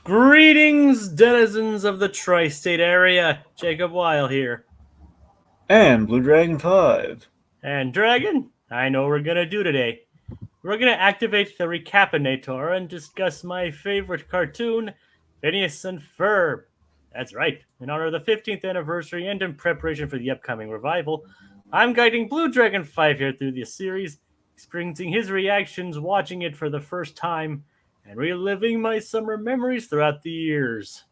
Greetings, denizens of the tri-state area. Jacob Weil here. And Blue Dragon 5. And Dragon, I know what we're gonna do today. We're gonna activate the Recap-inator and discuss my favorite cartoon, Phineas and Ferb. That's right. In honor of the 15th anniversary and in preparation for the upcoming revival, I'm guiding Blue Dragon 5 here through the series, experiencing his reactions watching it for the first time, and reliving my summer memories throughout the years.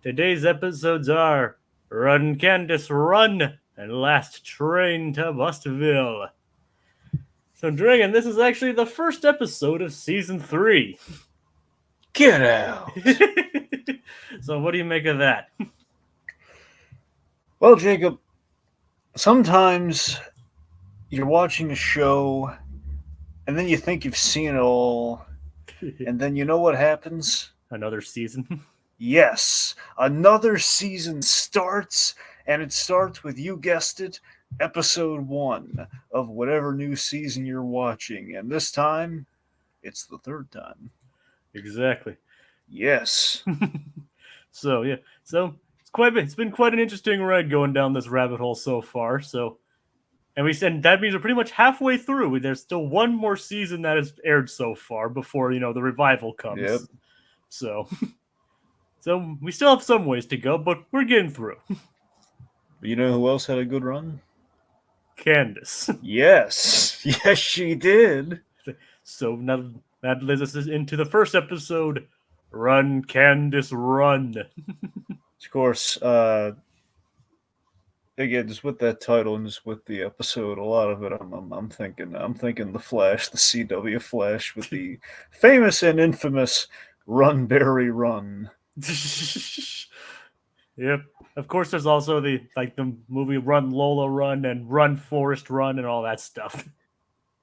Today's episodes are Run, Candace, Run, and Last Train to Bustville. So, Dragon, this is actually the first episode of Season 3. Get out! So, what do you make of that? Well, Jacob, sometimes you're watching a show and then you think you've seen it all, and then you know what happens? Another season? Yes, another season starts, and it starts with, you guessed it, episode 1 of whatever new season you're watching, and this time, it's the third time. Exactly. Yes. So it's been quite an interesting ride going down this rabbit hole so far. So, and that means we're pretty much halfway through. There's still one more season that has aired so far before the revival comes. Yep. So, so we still have some ways to go, but we're getting through. You know who else had a good run? Candace. Yes. Yes, she did. So now that leads us into the first episode, Run, Candace, Run. Of course, again, just with that title and just with the episode, a lot of it, I'm thinking the Flash, the CW Flash, with the famous and infamous "Run, Barry, Run." Yep. Of course, there's also the movie Run, Lola, Run, and Run, Forest, Run, and all that stuff.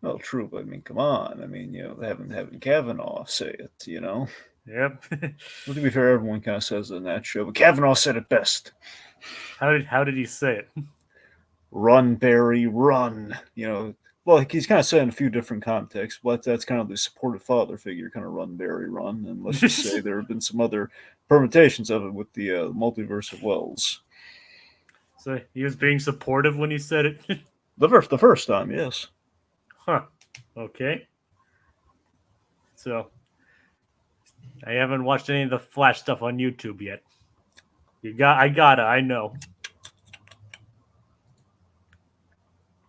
Well, true, but I mean, come on. I mean, having Kavanaugh say it, Yep. Well, to be fair, everyone kind of says it in that show, but Kavanaugh said it best. How did he say it? Run, Barry, run. Well, he's kind of said in a few different contexts, but that's kind of the supportive father figure, kind of run, Barry, run. And let's just say there have been some other permutations of it with the multiverse of Wells. So he was being supportive when he said it? The first time, yes. Huh. Okay. So, I haven't watched any of the Flash stuff on YouTube yet. I know.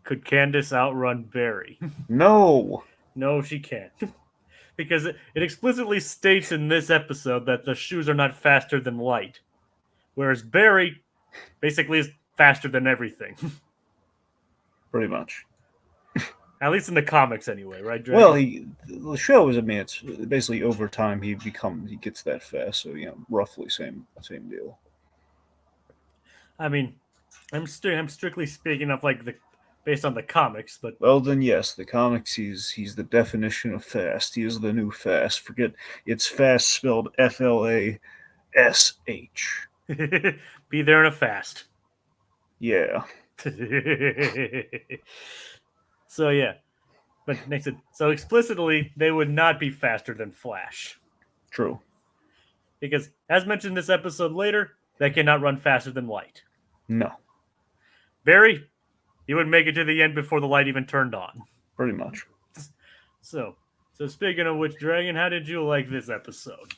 Could Candace outrun Barry? No. No, she can't. Because it explicitly states in this episode that the shoes are not faster than light. Whereas Barry basically is faster than everything. Pretty much. At least in the comics, anyway, right, Dragon? Well, the show is, I mean, it's basically over time he gets that fast, so roughly same deal. I mean, I'm strictly speaking of based on the comics, but well, then yes, the comics he's the definition of fast. He is the new fast. Forget it's fast spelled FLASH. Be there in a fast. Yeah. So yeah, but next, so explicitly they would not be faster than Flash. True. Because as mentioned this episode later, they cannot run faster than light. No. Barry, he would make it to the end before the light even turned on. Pretty much. So speaking of which, Dragon, how did you like this episode?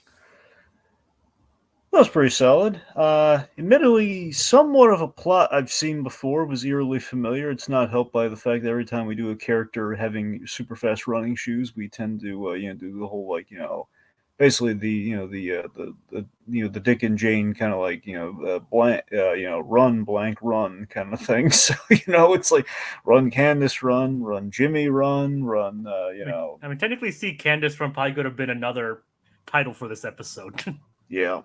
That was pretty solid. Admittedly, somewhat of a plot I've seen before, was eerily familiar. It's not helped by the fact that every time we do a character having super fast running shoes, we tend to do the whole basically the Dick and Jane kind of blank run blank run kind of thing. So it's like run Candace run Jimmy run. I mean technically, see Candace Run probably could have been another title for this episode. Yeah.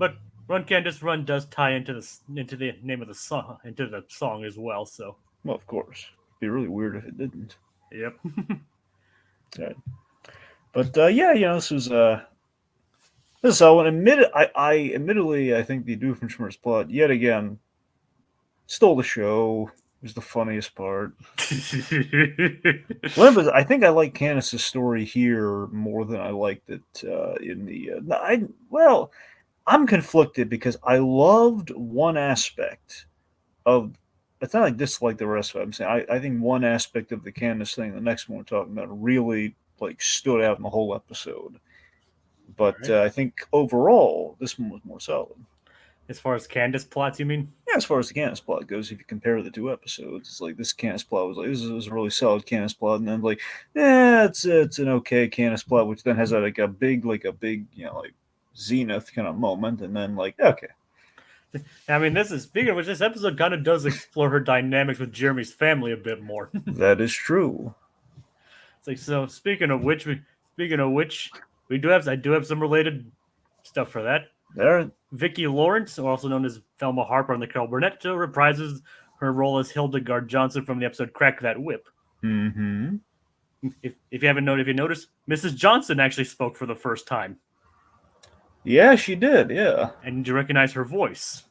But Run Candace Run does tie into the name of the song as well. So well, of course, it'd be really weird if it didn't. Yep. Right. But this was one. Admittedly, I think the Doofenshmirtz plot yet again stole the show. was the funniest part. Right. I think I like Candace's story here more than I liked it in the. Well, I'm conflicted because I loved one aspect of. It's not like dislike the rest of it. I'm saying I think one aspect of the Candace thing, the next one we're talking about, really like stood out in the whole episode. But I think overall, this one was more solid. As far as Candace plots, you mean? Yeah, as far as the Candace plot goes, if you compare the two episodes, it's like this Candace plot was like this was a really solid Candace plot, and then like, it's an okay Candace plot, which then has like a big like zenith kind of moment, and then like okay, I mean, this is speaking of which, this episode kind of does explore her dynamics with Jeremy's family a bit more. that is true. It's like so. Speaking of which, I do have some related stuff for that. There, Vicki Lawrence, also known as Thelma Harper on the Carol Burnett Show, reprises her role as Hildegard Johnson from the episode "Crack That Whip." mm-hmm. If you noticed, Mrs. Johnson actually spoke for the first time, Yeah, she did. Yeah. and you recognize her voice.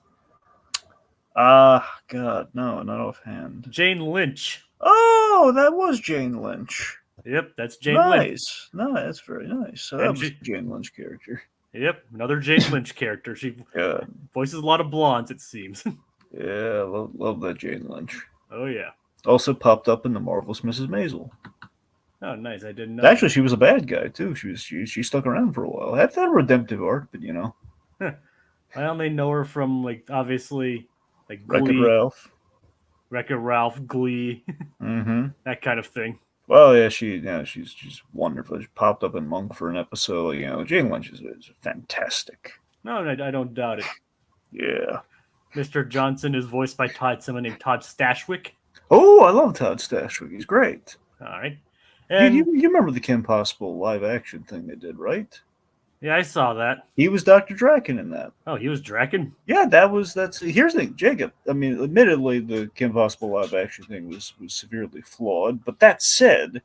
God, no, not offhand. Jane Lynch. Oh, that was Jane Lynch. Yep, that's Jane Lynch. Nice. No, that's very nice. So And that was Jane Lynch character. Yep, another Jane Lynch character. She Good. voices a lot of blondes, it seems. Yeah, love that Jane Lynch. Oh yeah. Also popped up in the Marvelous Mrs. Maisel. Oh nice, I didn't know. Actually, she was a bad guy too. She stuck around for a while. Had that redemptive arc, but Huh. I only know her from like obviously like Wreck-It Glee, Ralph. Wreck-It Ralph, Glee, Mm-hmm. that kind of thing. Well, yeah, she's wonderful. She popped up in Monk for an episode. Jane Lynch is fantastic. No, I don't doubt it. Yeah. Mr. Johnson is voiced by someone named Todd Stashwick. Oh, I love Todd Stashwick. He's great. All right, You, and you remember the Kim Possible live action thing they did, right? yeah, I saw that. He was Dr. Draken in that. Oh, he was Draken. Yeah, that's here's the thing, Jacob. I mean, admittedly, the Kim Possible live action thing was severely flawed. But that said,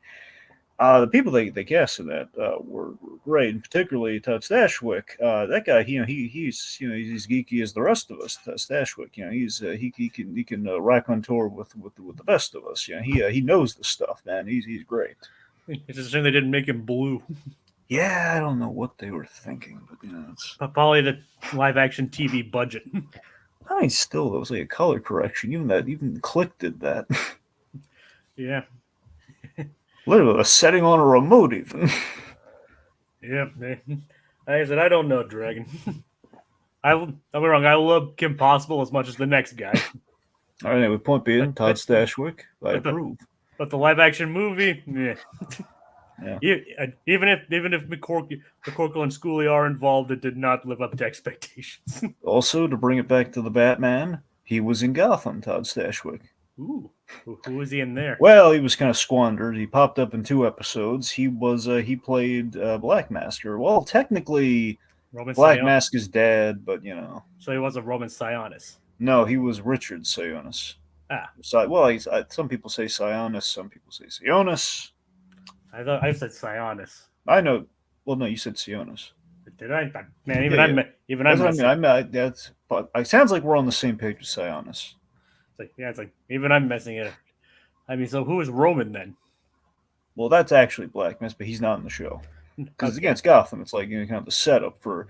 the people they cast in that were great, and particularly Todd Stashwick. That guy, he's geeky as the rest of us. Todd Stashwick, he can rock on tour with the best of us. He knows the stuff, man. He's great. It's a shame they didn't make him blue. Yeah, I don't know what they were thinking, but it's. But probably the live action TV budget. I mean, still, that was like a color correction. Even Click did that. Yeah. Literally a setting on a remote, even. Yeah. Like I said, I don't know Dragon. Don't be wrong, I love Kim Possible as much as the next guy. All right, anyway, point being, Todd Stashwick, I approve. But the live action movie, yeah. Yeah. Even if McCorkle and Scully are involved, it did not live up to expectations. Also, to bring it back to the Batman, he was in Gotham, Todd Stashwick. Ooh, who was he in there? Well, he was kind of squandered. He popped up in 2 episodes. He played Black Masker. Well, technically, Black Masker's dad, but So he was a Roman Sionis. No, he was Richard Sionis. Ah. Well, some people say Sionis, some people say Sionis. I said Sionis. I know. Well, no, you said Sionis. Did I? Man, even But it sounds like we're on the same page with Sionis. It's like even I'm messing it up. I mean, so who is Roman then? Well, that's actually Black Mask, but he's not in the show. Because again, it's Gotham. It's like kind of the setup for.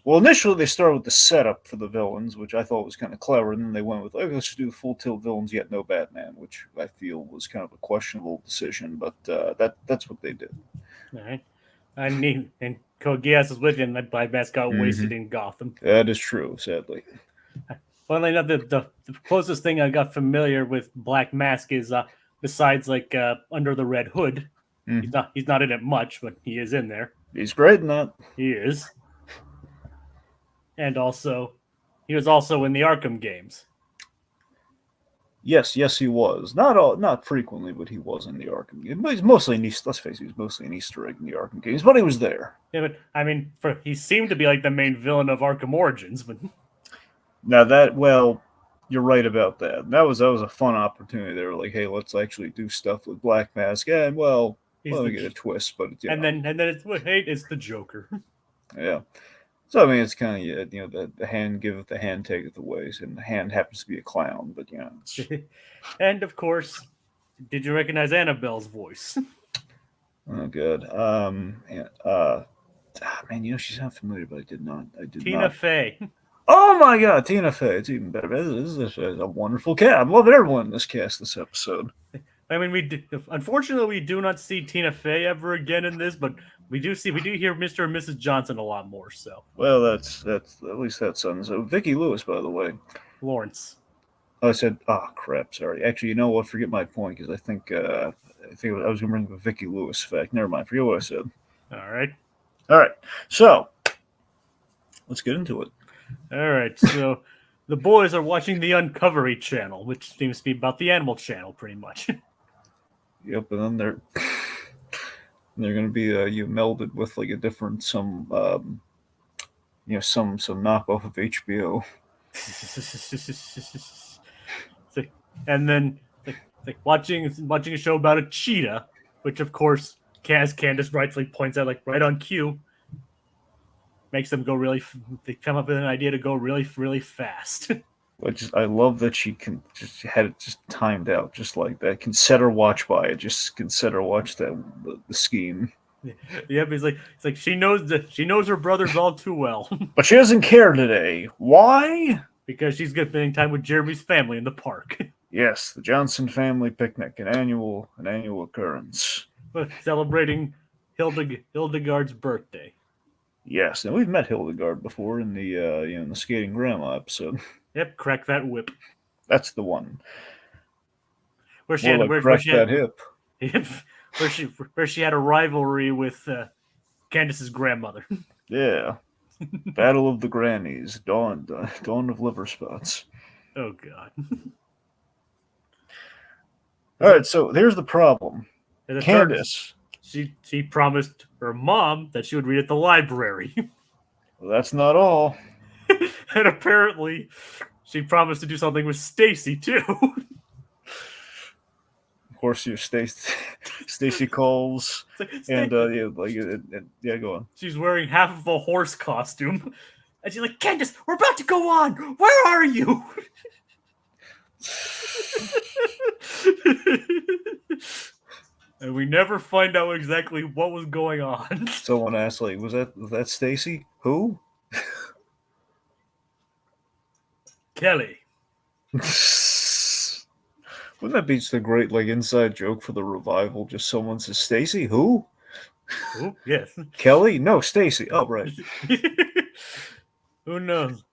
Well, initially they started with the setup for the villains, which I thought was kind of clever, and then they went with, let's just do the full tilt villains, yet no Batman, which I feel was kind of a questionable decision, but that's what they did. All right. And Kogias is with him. That Black Mask got wasted in Gotham. That is true, sadly. Funnily enough, the closest thing I got familiar with Black Mask is besides like Under the Red Hood. Mm-hmm. He's not in it much, but he is in there. He's great in that. He is. And also, he was also in the Arkham games. Yes, he was. Not frequently, but he was in the Arkham games. He's mostly an Easter. Let's face it, he was mostly an Easter egg in the Arkham games, but he was there. Yeah, but I mean, he seemed to be like the main villain of Arkham Origins, but Now you're right about that. That was a fun opportunity. They were like, hey, let's actually do stuff with Black Mask, and let me get a twist, but and then it's the Joker. Yeah. So I mean, it's kind of the hand giveth, the hand taketh away, and the hand happens to be a clown, but it's... And of course, did you recognize Annabelle's voice? Oh good. Man, she sounded familiar, but I did not. I did Tina not. Fey. Oh my God, Tina Fey! It's even better. This is a wonderful cast. I love everyone in this cast this episode. I mean, unfortunately, we do not see Tina Fey ever again in this, but we do hear Mr. and Mrs. Johnson a lot more. So, Well, that's at least that sounds. So Vicki Lewis, by the way. Lawrence. Oh, I said, oh crap, sorry. Actually, you know what? Forget my point because I think I was going to bring up a Vicki Lewis fact. Never mind. Forget what I said. All right. All right. So let's get into it. All right. So the boys are watching the Uncovery channel, which seems to be about the Animal Channel, pretty much. Yep, and then they're going to be you melded with like a different some knockoff of HBO. And then like watching a show about a cheetah, which of course, as Candace rightfully points out, like right on cue, makes them go really. They come up with an idea to go really, really fast. I love that she can just had it just timed out just like that. Can set her watch by it. Just can set her watch the scheme. Yep, it's like she knows her brothers all too well. But she doesn't care today. Why? Because she's spending time with Jeremy's family in the park. Yes, the Johnson family picnic, an annual occurrence. Celebrating Hildegard's birthday. Yes, and we've met Hildegard before in the in the Skating Grandma episode. Yep, crack that whip. That's the one. Where she had that hip. Yep, where she had a rivalry with Candace's grandmother. Yeah. Battle of the Grannies, dawn of liver spots. Oh God. All right, so here's the problem. Candace. She promised her mom that she would read at the library. Well, that's not all. And apparently, she promised to do something with Stacy too. Of course, Stacy calls, and yeah, go on. She's wearing half of a horse costume, and she's like, "Candace, we're about to go on. Where are you?" And we never find out exactly what was going on. Someone asked, like, was that Stacy? Who? Kelly. Wouldn't that be just a great inside joke for the revival? Just someone says, Stacy, who? Oh, yes. Kelly? No, Stacy. Oh, right. Who knows?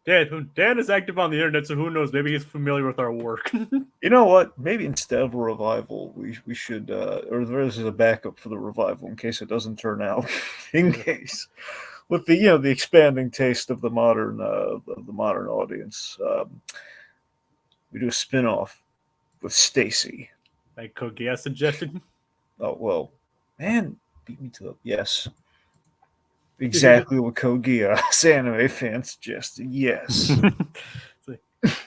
Dan is active on the internet, so who knows? Maybe he's familiar with our work. You know what? Maybe instead of a revival, we should, or this is a backup for the revival in case it doesn't turn out. In case, with the expanding taste of the modern audience, we do a spin-off with Stacy. Like Cookie has suggested. Oh well, man, beat me to the yes. Exactly what Kogias anime fans suggested. Yes.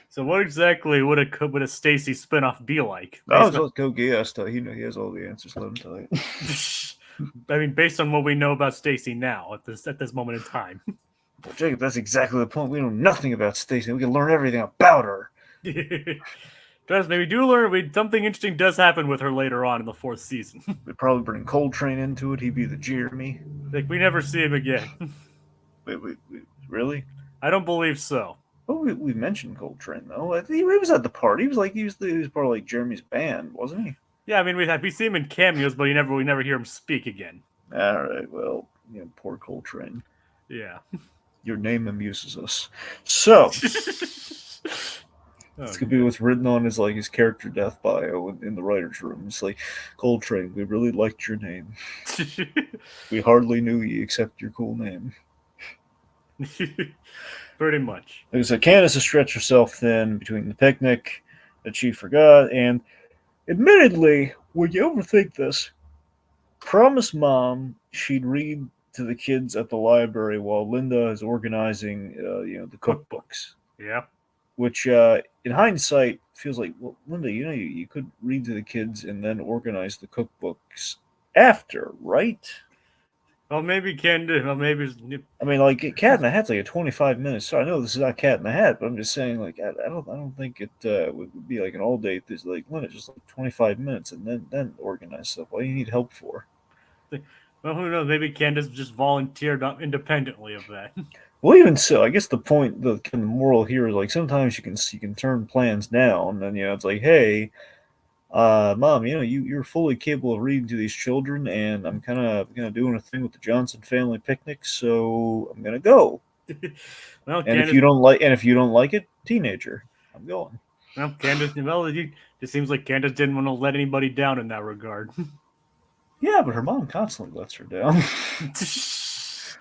So what exactly would a Stacy spinoff be like? That was what Kogias tell you. He has all the answers. Let him tell you. I mean, based on what we know about Stacy now at this moment in time. Well, Jacob, that's exactly the point. We know nothing about Stacy. We can learn everything about her. Trust me, we do learn. Something interesting does happen with her later on in the 4th season. We'd probably bring Coltrane into it. He'd be the Jeremy. Like, we never see him again. Wait, really? I don't believe so. Well, we mentioned Coltrane though. I think he was at the party. He was part of Jeremy's band, wasn't he? Yeah, I mean we see him in cameos, but we never hear him speak again. All right, well, poor Coltrane. Yeah. Your name amuses us. So. It's gonna be what's written on his character death bio in the writer's room. It's like, Coltrane, we really liked your name. We hardly knew you except your cool name. Pretty much. Like I said, Candace has stretched herself thin between the picnic that she forgot, and admittedly, would you overthink this? Promised mom she'd read to the kids at the library while Linda is organizing, the cookbooks. Yeah. Which, in hindsight, feels like, well, Linda, you could read to the kids and then organize the cookbooks after, right? Well, maybe Candace. Well, maybe. I mean, like Cat in the Hat's like a 25 minutes. So I know this is not Cat in the Hat, but I'm just saying, like, I don't think it would be like an all day. There's like limit, just like 25 minutes, and then organize stuff. What do you need help for? Well, who knows? Maybe Candace just volunteered independently of that. Well, even so, I guess the point, the kind of moral here is like sometimes you can turn plans down, and it's like, hey, Mom, you're fully capable of reading to these children, and I'm kind of doing a thing with the Johnson family picnic, so I'm gonna go. Well, And Candace. if you don't like it, teenager, I'm going. Well, Candace. Well, it seems like Candace didn't want to let anybody down in that regard. Yeah, but her mom constantly lets her down.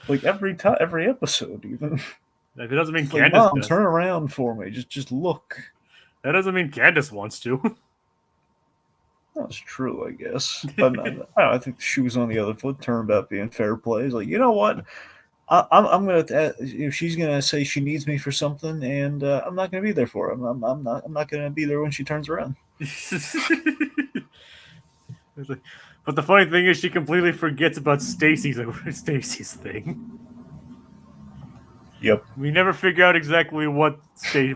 Like every episode, even. If it doesn't mean It's like, Candace Mom, does. turn around for me. Just look. That doesn't mean Candace wants to. That's true, I guess. But I think the shoe's on the other foot. Turn about being fair play. It's like, you know what? I'm gonna. If she's gonna say she needs me for something, and I'm not gonna be there for her. I'm not gonna be there when she turns around. Like, but the funny thing is, she completely forgets about Stacy's thing. Yep. We never figure out exactly what Stacy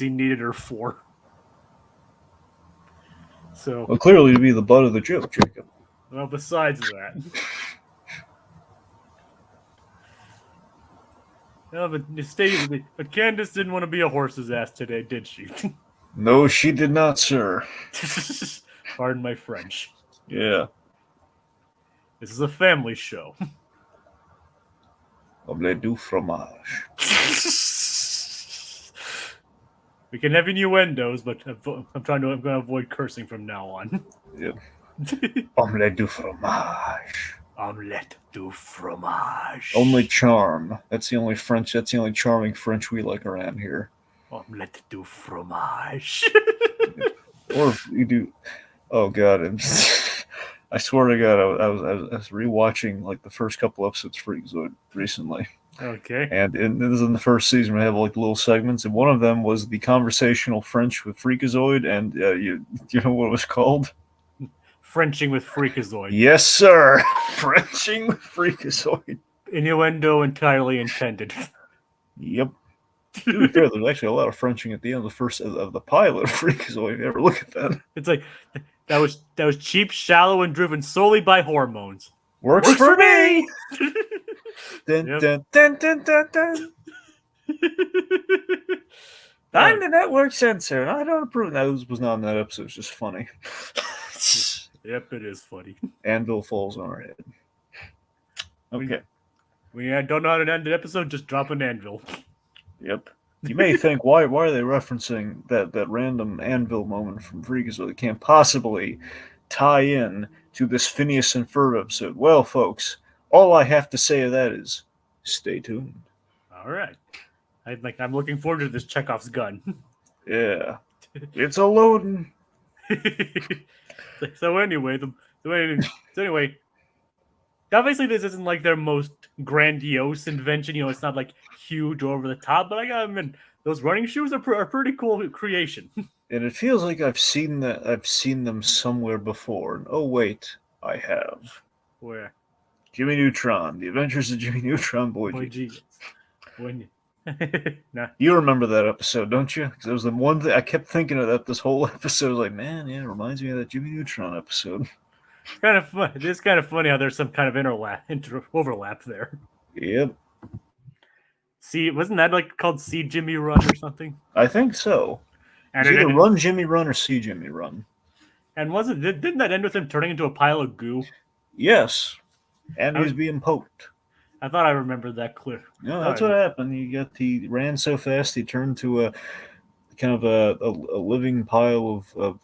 needed her for. So, Well, clearly to be the butt of the joke, Jacob. well, besides that, no, but Candace didn't want to be a horse's ass today, did she? No, she did not, sir. Pardon my French. Yeah. This is a family show. Omelette du fromage. We can have innuendos, but I'm going to avoid cursing from now on. Yep. Omelette du fromage. Omelette du fromage. Only charm. That's the only charming French we like around here. Omelette du fromage. Or if you do, oh god, I swear to God, I was rewatching like the first couple episodes of Freakazoid recently. Okay. And this is in the first season. We have like little segments, and one of them was the conversational French with Freakazoid, and you know what it was called? Frenching with Freakazoid. Yes, sir. Frenching with Freakazoid. Innuendo entirely intended. Yep. To be fair, there's actually a lot of Frenching at the end of the pilot of Freakazoid. If you ever look at that, it's like that was cheap, shallow, and driven solely by hormones. Works for me. Dun, yep. dun, dun, dun, dun, dun. I'm the network censor. I don't approve. That was not in that episode. It's just funny. Yep, it is funny. Anvil falls on our head. Okay. We don't know how to end an episode. Just drop an anvil. Yep. You may think, why are they referencing that random anvil moment from Freakazoid that can't possibly tie in to this Phineas and Ferb episode? Well, folks, all I have to say to that is, stay tuned. All right. I'm looking forward to this Chekhov's gun. Yeah. It's a loading. So anyway, obviously this isn't like their most grandiose invention. It's not like huge or over the top, but I gotta admit, those running shoes are a pretty cool creation. And it feels like I've seen them somewhere before. And oh wait, I have. Where? Jimmy Neutron, The Adventures of Jimmy Neutron, Boy Jesus. Nah. You remember that episode, don't you? Because it was the one thing I kept thinking of that this whole episode. I was like, man, yeah, it reminds me of that Jimmy Neutron episode. Kind of fun. It's kind of funny how there's some kind of overlap there. Yep. See, wasn't that like called See Jimmy Run or something? I think so. And it's either Run Jimmy Run or See Jimmy Run. And didn't that end with him turning into a pile of goo? Yes. And he was being poked. I thought I remembered that clear. No, that's what happened. He ran so fast he turned to a kind of a living pile of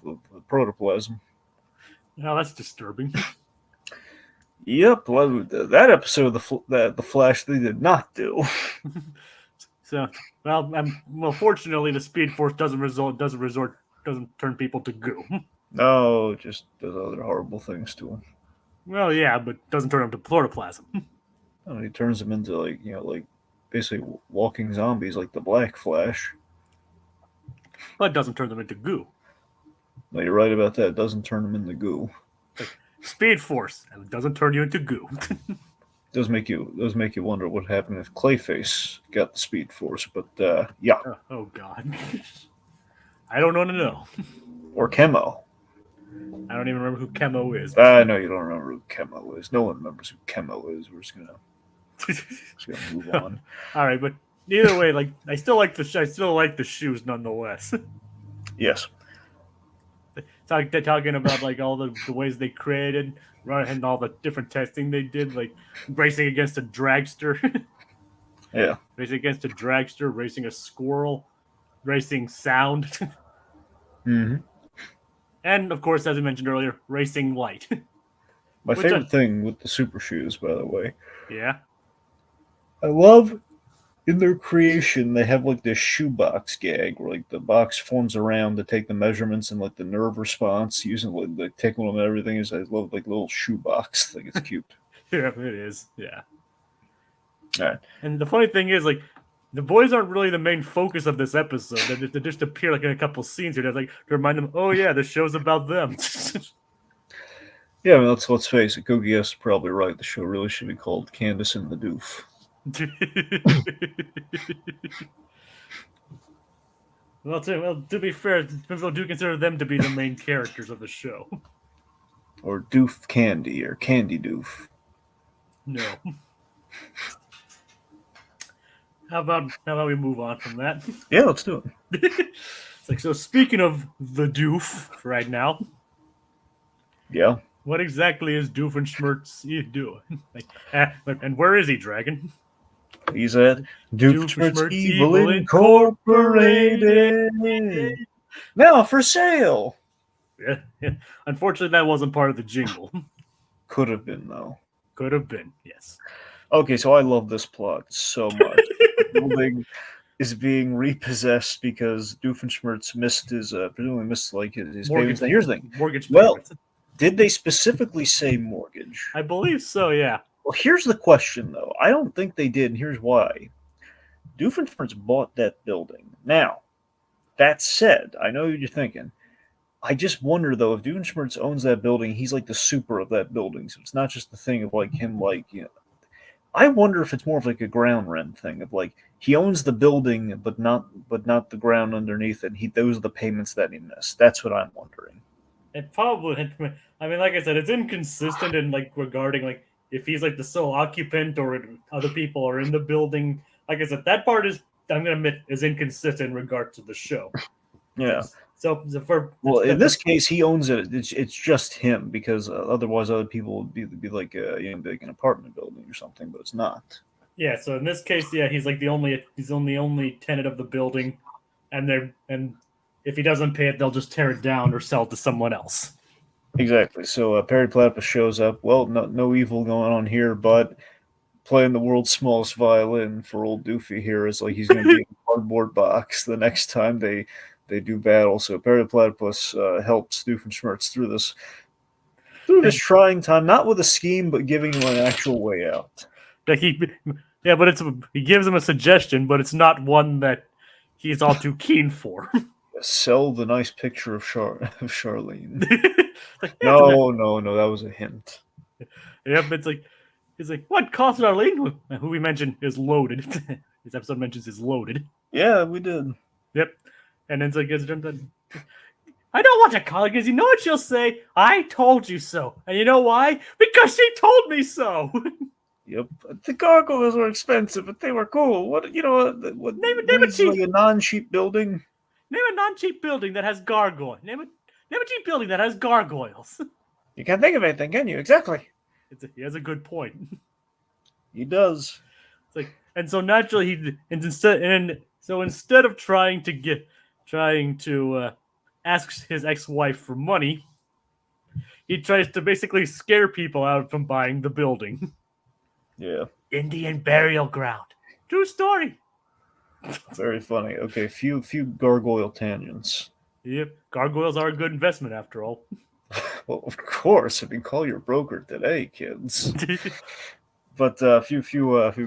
protoplasm. Now that's disturbing. Yep, well, that episode of the Flash they did not do. So, fortunately, the Speed Force doesn't turn people to goo. No, just does other horrible things to them. Well, yeah, but doesn't turn them to protoplasm. He turns them into like basically walking zombies, like the Black Flash. But it doesn't turn them into goo. No, you're right about that. It doesn't turn them into goo. Speed Force. It doesn't turn you into goo. Does make you wonder what happened if Clayface got the Speed Force, but yeah, Oh God. I don't want to know. or Chemo. I don't even remember who Chemo is. I know you don't remember who Chemo is. No one remembers who Chemo is. We're just gonna move on. All right, but either way, like I still like the shoes nonetheless. Yes. Talking about like all the ways they created, and all the different testing they did, like racing against a dragster, Yeah. racing against a dragster, racing a squirrel, racing sound, Mm-hmm. and of course, as I mentioned earlier, racing light. My Which favorite thing with the super shoes, by the way, yeah, I love in their creation they have like this shoebox gag where like the box forms around to take the measurements and like the nerve response using like the tickle and everything. Is I love like little shoebox. I think it's cute. yeah, it is, yeah. All right. And the funny thing is, like, the boys aren't really the main focus of this episode. They just appear like in a couple scenes here, like to remind them, oh yeah, the show's about them. Yeah, I mean, let's face it. Cookie is probably right. The show really should be called Candace and the Doof. Well, to be fair, people do consider them to be the main characters of the show. Or Doof Candy, or Candy Doof. No. How about we move on from that? Yeah, let's do it. It's like, so speaking of the doof right now, Yeah. what exactly is Doofenshmirtz doing? Like, and where is he, Dragon? He's at Doofenshmirtz Doofenshmirtz Evil Incorporated. Now for sale. Yeah. Unfortunately, that wasn't part of the jingle. Could have been, though. Could have been, yes. Okay, so I love this plot so much. The building is being repossessed because Doofenshmirtz presumably missed like his payments. Now here's the thing. Mortgage Well, payments. did they specifically say mortgage? I believe so, yeah. Well, here's the question, though. I don't think they did, and here's why. Doofenshmirtz bought that building. Now, that said, I know what you're thinking. I just wonder, though, if Doofenshmirtz owns that building, he's like the super of that building. So it's not just the thing of like him, like, you know. I wonder if it's more of like a ground rent thing of like he owns the building, but not the ground underneath it. Those are the payments that he missed. That's what I'm wondering. It probably, I mean, like I said, it's inconsistent in like regarding like if he's like the sole occupant or other people are in the building. Like I said, that part is, I'm gonna admit, is inconsistent in regard to the show. Yeah. So in this case, he owns it. It's just him because otherwise, other people would be like like an apartment building or something, but it's not. Yeah. So in this case, yeah, he's like the only tenant of the building, and if he doesn't pay it, they'll just tear it down or sell it to someone else. Exactly. So Perry Platypus shows up. Well, no evil going on here, but playing the world's smallest violin for old Doofy here is like he's going to be in a cardboard box the next time they do battle. So Perry Platypus helps Doofenshmirtz through this trying time, not with a scheme, but giving him an actual way out. Like he gives him a suggestion, but it's not one that he's all too keen for. Sell the nice picture of Charlene. Like, yeah, no, that was a hint. Yep, he's like, what? Cost Charlene, who we mentioned is loaded. This episode mentions is loaded. Yeah, we did. Yep. And then it's like, I don't want to call her because you know what she'll say? I told you so. And you know why? Because she told me so. Yep. The gargoyles were expensive, but they were cool. What name a cheap, like a non-cheap building? Name a non-cheap building that has gargoyles. Name a cheap building that has gargoyles. You can't think of anything, can you? Exactly. He has a good point. He does. It's like, and so naturally instead of trying to ask his ex-wife for money, he tries to basically scare people out from buying the building. Yeah. Indian burial ground. True story. Very funny. Okay, few gargoyle tangents. Yep, gargoyles are a good investment after all. Well, of course. I mean, call your broker today, kids. But a few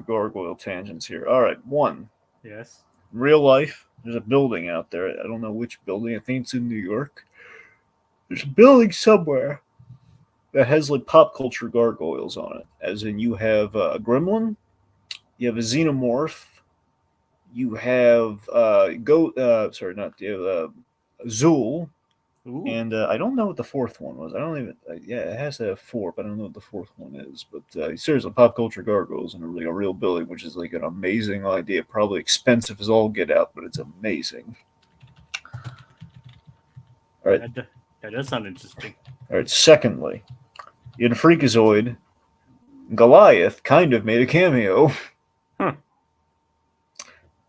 gargoyle tangents here. All right, one. Yes. In real life, there's a building out there. I don't know which building. I think it's in New York. There's a building somewhere that has like pop culture gargoyles on it. As in, you have a gremlin, you have a xenomorph, you have sorry, not you have, Zool, Ooh, and I don't know what the fourth one was. I don't even. Yeah, it has to have four, but I don't know what the fourth one is. But seriously, pop culture gargoyles and a real building, which is like an amazing idea. Probably expensive as all get out, but it's amazing. All right, that does sound interesting. all right. Secondly, in Freakazoid, Goliath kind of made a cameo. Huh.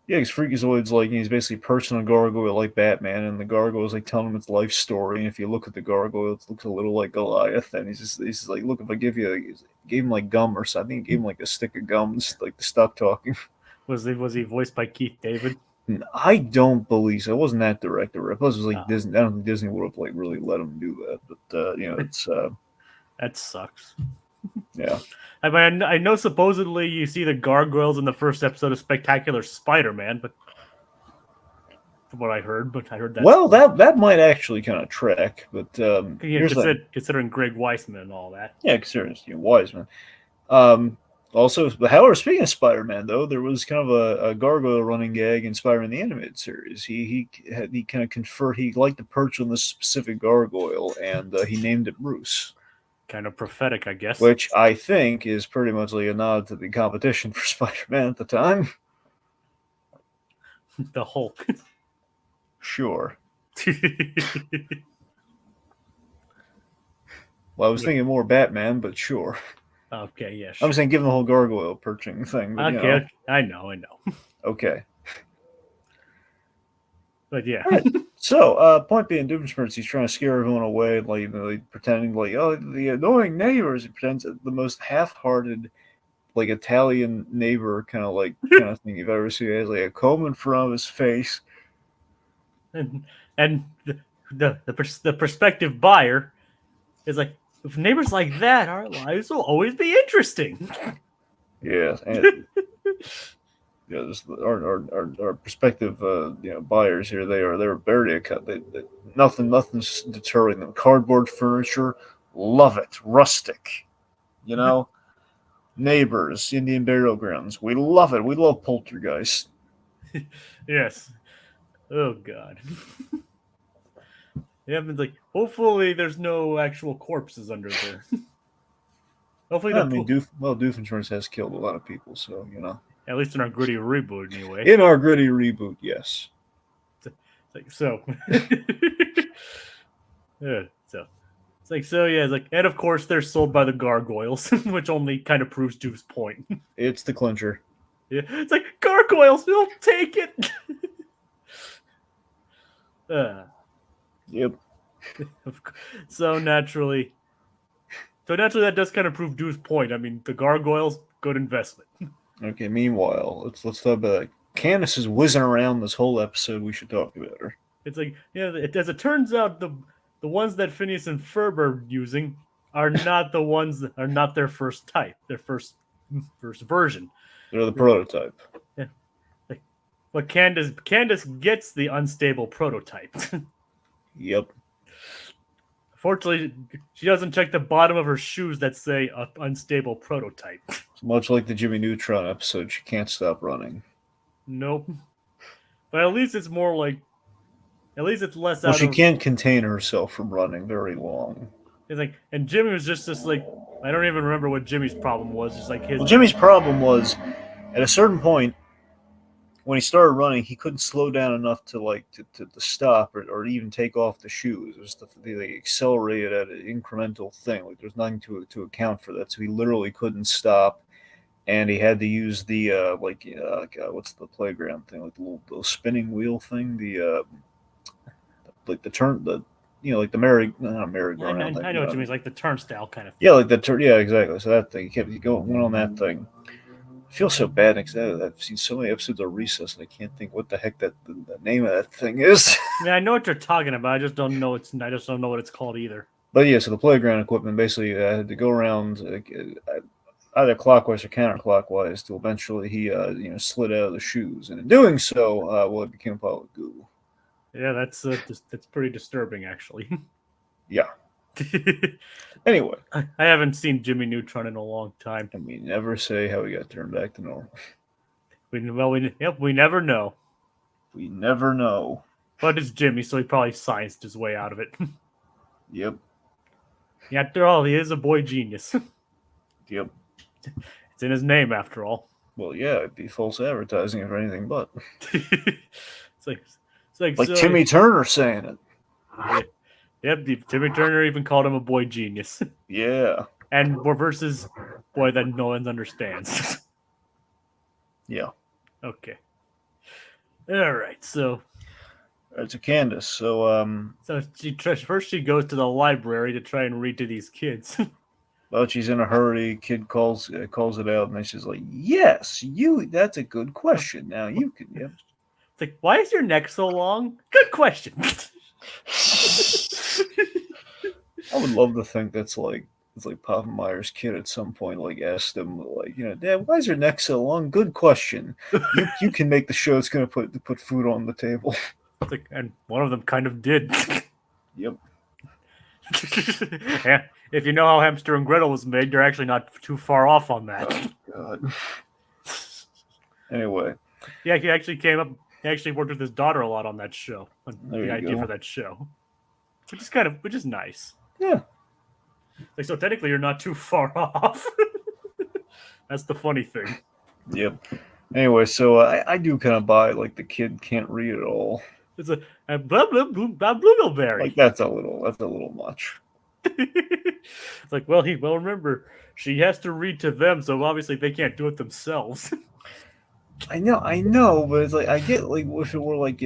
Yeah, because Freakazoid's like he's basically perched on a gargoyle like Batman, and the gargoyle's like telling him its life story. And if you look at the gargoyle, it looks a little like Goliath, and he's like, look, if I give you, gave him like gum or something, I think he gave him like a stick of gum, like to stop talking. Was he voiced by Keith David? I don't believe so. It wasn't that direct. Plus, it was like Oh, Disney. I don't think Disney would have like really let him do that. But it's that sucks. yeah. I mean, I know supposedly you see the gargoyles in the first episode of Spectacular Spider-Man, but from what I heard, that's Well, that might actually kind of track. But here's the thing. Considering Greg Weisman and all that. Yeah, considering Wiseman. Also, however, speaking of Spider-Man, though, there was kind of a gargoyle running gag in Spider-Man the Animated Series. He kind of conferred. He liked to perch on this specific gargoyle, and he named it Bruce, Kind of prophetic, I guess. which I think is pretty much like a nod to the competition for Spider-Man at the time. The Hulk. Sure. Well, I was thinking more Batman, but sure. Okay, yeah. I'm saying, given the whole gargoyle perching thing. But, Okay, I know. Okay. But yeah. All right. So, point being, Doofenshmirtz, he's trying to scare everyone away, like, pretending like, oh, the annoying neighbors. He pretends the most half-hearted, like Italian neighbor kind of thing you've ever seen. He has like a comb in front of his face. and the prospective buyer is like, if neighbors like that, our lives will always be interesting. Yeah, and our prospective buyers here, they're barely a cut. Nothing's deterring them. Cardboard furniture, love it. Rustic, you know. Neighbors, Indian burial grounds, we love it. We love poltergeist. Yes. Oh God. Yeah, but like, hopefully there's no actual corpses under there. Hopefully, Doofenshmirtz has killed a lot of people, so at least in our gritty reboot, anyway. In our gritty reboot, yes. Like so. Yeah, so it's like so. Yeah, it's like, and of course they're sold by the gargoyles, which only kind of proves Doof's point. It's the clincher. Yeah, it's like gargoyles, we'll take it. Yep. So naturally, that does kind of prove Doof's point. I mean, the gargoyles, good investment. Okay. Meanwhile, let's talk about Candace is whizzing around this whole episode. We should talk about her. It's like, as it turns out, the ones that Phineas and Ferb are using are not the ones that are not their first type, their first version. They're the prototype. Yeah. But Candace gets the unstable prototype. Yep. Fortunately, she doesn't check the bottom of her shoes that say unstable prototype. Much like the Jimmy Neutron episode, she can't stop running. Nope. But at least it's more like, at least it's less. Well, she can't contain herself from running very long. It's like, and Jimmy was just like, I don't even remember what Jimmy's problem was. Just like his. Well, Jimmy's problem was, at a certain point, when he started running, he couldn't slow down enough to stop or even take off the shoes. It was they accelerated at an incremental thing. Like there's nothing to account for that. So he literally couldn't stop, and he had to use the what's the playground thing, like the little spinning wheel thing, like the turn like the merry-go-round. I know what you mean, like the turnstile kind of thing. Yeah, like yeah, exactly. So that thing, he kept going on that thing. I feel so bad because I've seen so many episodes of Recess and I can't think what the heck the name of that thing is. I mean, I know what you're talking about. I just don't know what it's called either. But yeah, so the playground equipment basically had to go around either clockwise or counterclockwise till eventually he slid out of the shoes, and in doing so, it became a pile of goo. Yeah, that's pretty disturbing, actually. Yeah. Anyway, I haven't seen Jimmy Neutron in a long time. and we never say how he got turned back to normal. We never know. We never know. But it's Jimmy, so he probably scienced his way out of it. Yep. Yeah, after all, he is a boy genius. Yep. It's in his name, after all. Well, yeah, it'd be false advertising if anything but. it's like Like so, Timmy Turner saying it. Yep, Timmy Turner even called him a boy genius. Yeah. And we're versus boy that no one understands. Yeah. Okay. All right. So It's a Candace. So first she goes to the library to try and read to these kids. well, she's in a hurry. Kid calls it out, and she's like, "Yes, you. That's a good question. Now you can." Yep. It's like, why is your neck so long? Good question. I would love to think it's like Papa Meyer's kid at some point like asked him like, Dad, why is your neck so long? Good question. You can make the show that's gonna put food on the table. It's like, and one of them kind of did. Yep. Yeah, if you know how Hamster and Gretel was made, you're actually not too far off on that. Oh, God. Anyway. Yeah, he actually came up. He actually worked with his daughter a lot on that show. The idea for that show, which is nice. Yeah. Like, so technically, you're not too far off. That's the funny thing. Yep. Anyway, so I do kind of buy like the kid can't read at all. It's a blah blah blah blah blueberry. Like that's a little much. It's like, well, remember, she has to read to them, so obviously they can't do it themselves. I know, but it's like I get like if it were like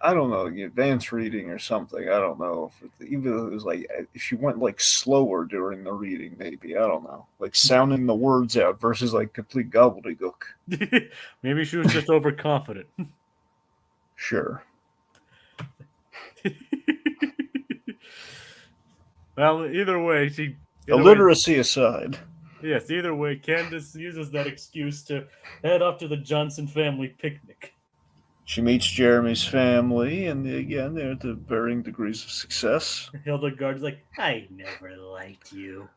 I don't know, advanced reading or something. I don't know even if it was like if she went like slower during the reading, maybe I don't know, like sounding the words out versus like complete gobbledygook. Maybe she was just overconfident. Sure. Well, either way, Illiteracy aside. Yes, either way, Candace uses that excuse to head off to the Johnson family picnic. She meets Jeremy's family, and again, they're to varying degrees of success. Hildegard's like, I never liked you.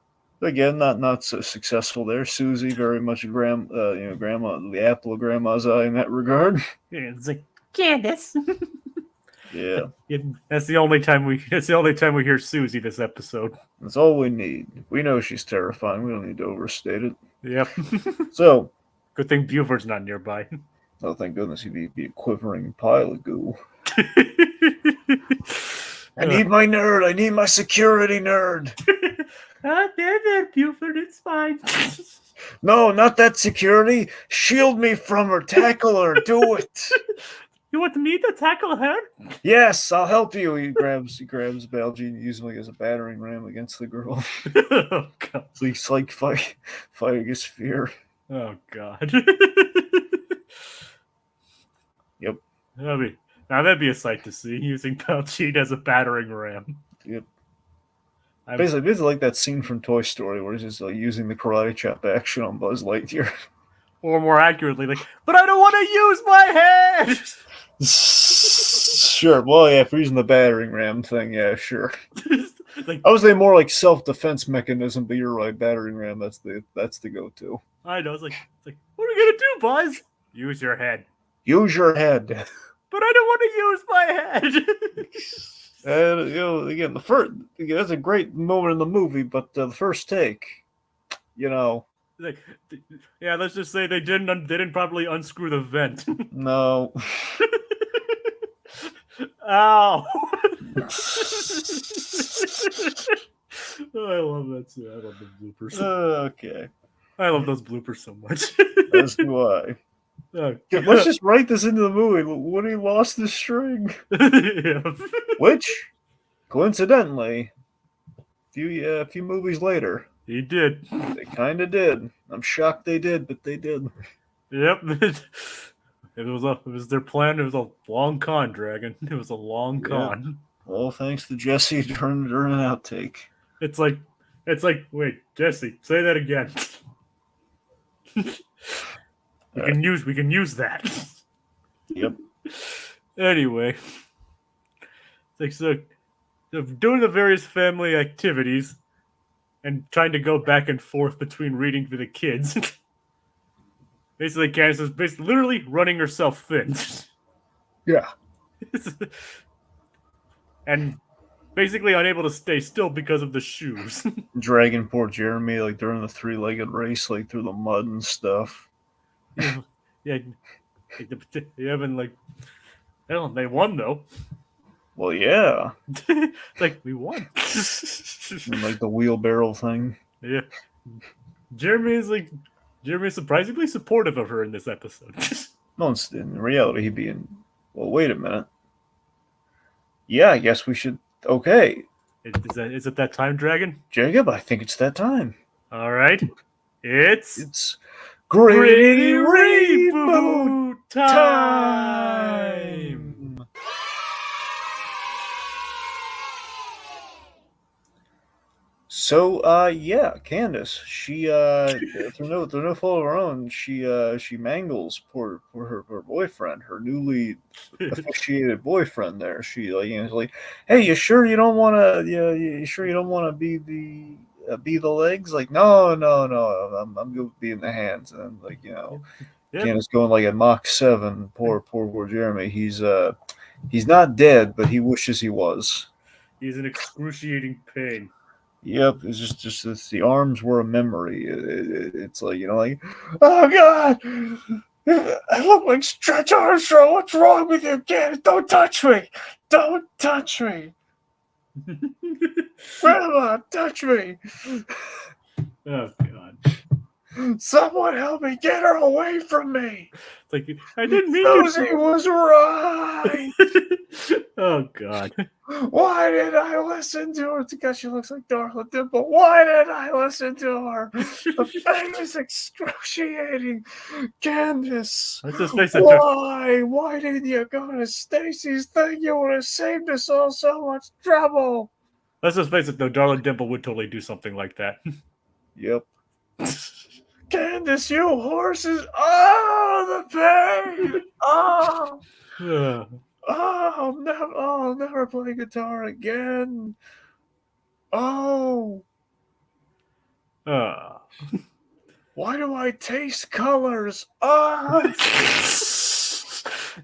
Again, not so successful there. Susie, very much a grandma, the apple of grandma's eye in that regard. Yeah, it's like, Candace. Yeah. That's the only time we hear Susie this episode. That's all we need. We know she's terrifying. We don't need to overstate it. Yep. So, good thing Buford's not nearby. Oh, thank goodness, he'd be a quivering pile of goo. I need my nerd. I need my security nerd. There, Buford. It's fine. No, not that security. Shield me from her. Tackle her. Do it. You want me to tackle her? Yes, I'll help you. He grabs Baljean, using it as a battering ram against the girl. Oh, God. So he's like fight against fear. Oh, God. Yep. That'd be a sight to see, using Baljean as a battering ram. Yep. Basically like that scene from Toy Story where he's just like using the karate chop action on Buzz Lightyear. Or more accurately, like, but I don't want to use my head! Sure. Well, yeah, if we're using the battering ram thing, yeah, sure. Like, I was thinking more like self-defense mechanism, but you're right, battering ram, that's the go-to. I know, it's like, what are we gonna do, Buzz? Use your head. Use your head. But I don't want to use my head. And again, that's a great moment in the movie, but the first take, Like, yeah, let's just say they didn't properly unscrew the vent. No. Ow! I love that too. I love the bloopers. Okay. I love those bloopers so much. As do I. Let's just write this into the movie. When he lost the string. Yeah. Which, coincidentally, a few movies later, he did. They kind of did. I'm shocked they did, but they did. Yep. It was their plan. It was a long con, Dragon. It was a long con. All thanks to Jesse during an outtake. It's like, wait, Jesse, say that again. We can use that. Yep. Anyway, it's like, so of doing the various family activities and trying to go back and forth between reading to the kids. Basically, Candace is basically literally running herself thin. Yeah. And basically unable to stay still because of the shoes. Dragging poor Jeremy like during the three-legged race, like through the mud and stuff. Yeah, yeah. You haven't like, hell, they won though. Well, yeah. Like we won. And, like the wheelbarrow thing. Yeah, Jeremy is surprisingly supportive of her in this episode. No, in reality, he'd be in. Well, wait a minute. Yeah, I guess we should. Okay, Is it that time, Dragon? Jacob, I think it's that time. All right, it's It's Gritty Gritty Reboot Reboot time. time. So, yeah, Candace, she, through no fault of her own, she mangles her boyfriend, her newly officiated boyfriend. There, she is like, hey, you sure you don't want to, you sure you don't want to be the legs? Like, no, I'm good with being the hands. And like, Yep. Candace going like at Mach 7. Poor Jeremy. He's not dead, but he wishes he was. He's in excruciating pain. Yep, it's just it's, the arms were a memory. It's like like, oh god, I look like Stretch Armstrong. What's wrong with you, kid? Don't touch me! Don't touch me! Grandma, touch me! Oh god! Someone help me! Get her away from me! It's like I didn't mean Susie was right. Oh god! Why did I listen to her? Because she looks like Darla Dimple. Why did I listen to her? The famous excruciating Candace. Let's just face it. Why? Why didn't you go to Stacy's thing? You would have saved us all so much trouble. Let's just face it, though. Darla Dimple would totally do something like that. Yep. Candace, you horses! Oh, the pain! Oh. I'll never play guitar again. Oh. Why do I taste colors?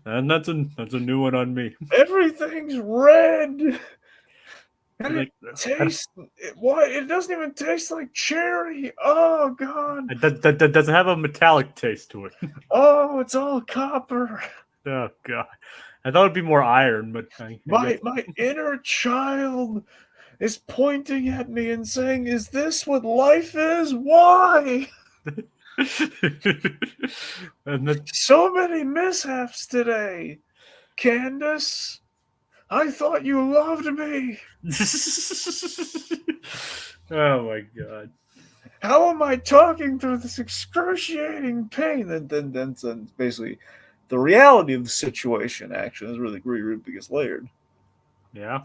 And that's a new one on me. Everything's red. And Like, it doesn't even taste like cherry. Oh god. That doesn't have a metallic taste to it. Oh, it's all copper. Oh god. I thought it'd be more iron, but My inner child is pointing at me and saying, "Is this what life is? Why?" So many mishaps today. Candace, I thought you loved me. Oh my god. How am I talking through this excruciating pain? Then basically the reality of the situation actually is really because layered. Yeah.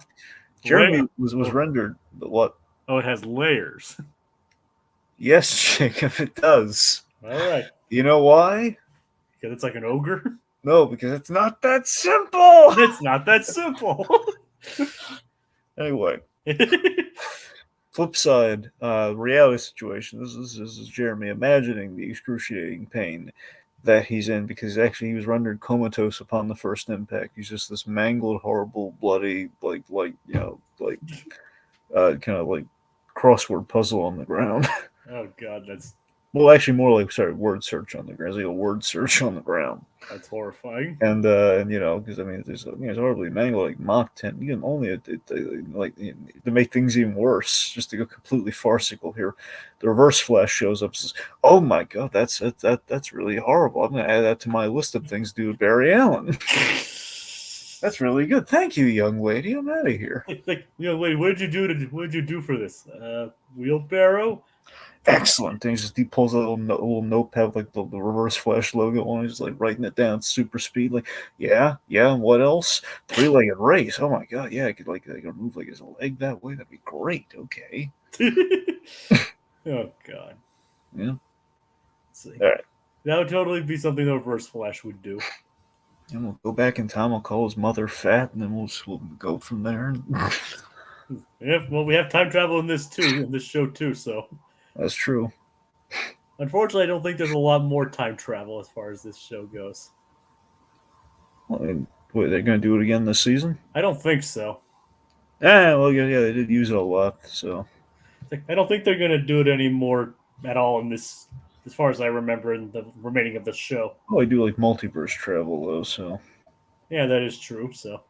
Jeremy was rendered, but what? Oh, it has layers. Yes, Jacob, it does. All right. You know why? Because it's like an ogre? No, because it's not that simple. It's not that simple. Anyway. Flip side, reality situation. This is Jeremy imagining the excruciating pain that he's in because actually he was rendered comatose upon the first impact. He's just this mangled, horrible, bloody, kind of like crossword puzzle on the ground. Oh god, that's well, actually more like word search on the ground. It's like a word search on the ground. That's horrifying. And because I mean, it's horribly mangled, like Mach 10. You can only like to make things even worse, just to go completely farcical here. The reverse flash shows up, and says, "Oh my god, that's really horrible. I'm going to add that to my list of things to do with Barry Allen." That's really good. Thank you, young lady. I'm out of here. Like, lady, what did you do for this? Wheelbarrow? Excellent. And he pulls a little notepad with like the reverse flash logo on. He's just like writing it down super speed. Like, yeah. And what else? Three-legged race. Oh my god, yeah. I could move like his leg that way. That'd be great. Okay. Oh god. Yeah. See. All right. That would totally be something the reverse flash would do. And we'll go back in time. I'll call his mother fat, and then we'll go from there. Yeah, well, we have time travel in this too, in this show too. So, That's true. unfortunately, I don't think there's a lot more time travel as far as this show goes. Well, wait, they're going to do it again this season? I don't think so. Well, yeah, they did use it a lot, so. I don't think they're going to do it anymore at all in this, as far as I remember, in the remaining of the show. Oh, I do like multiverse travel, though, so. Yeah, that is true. So,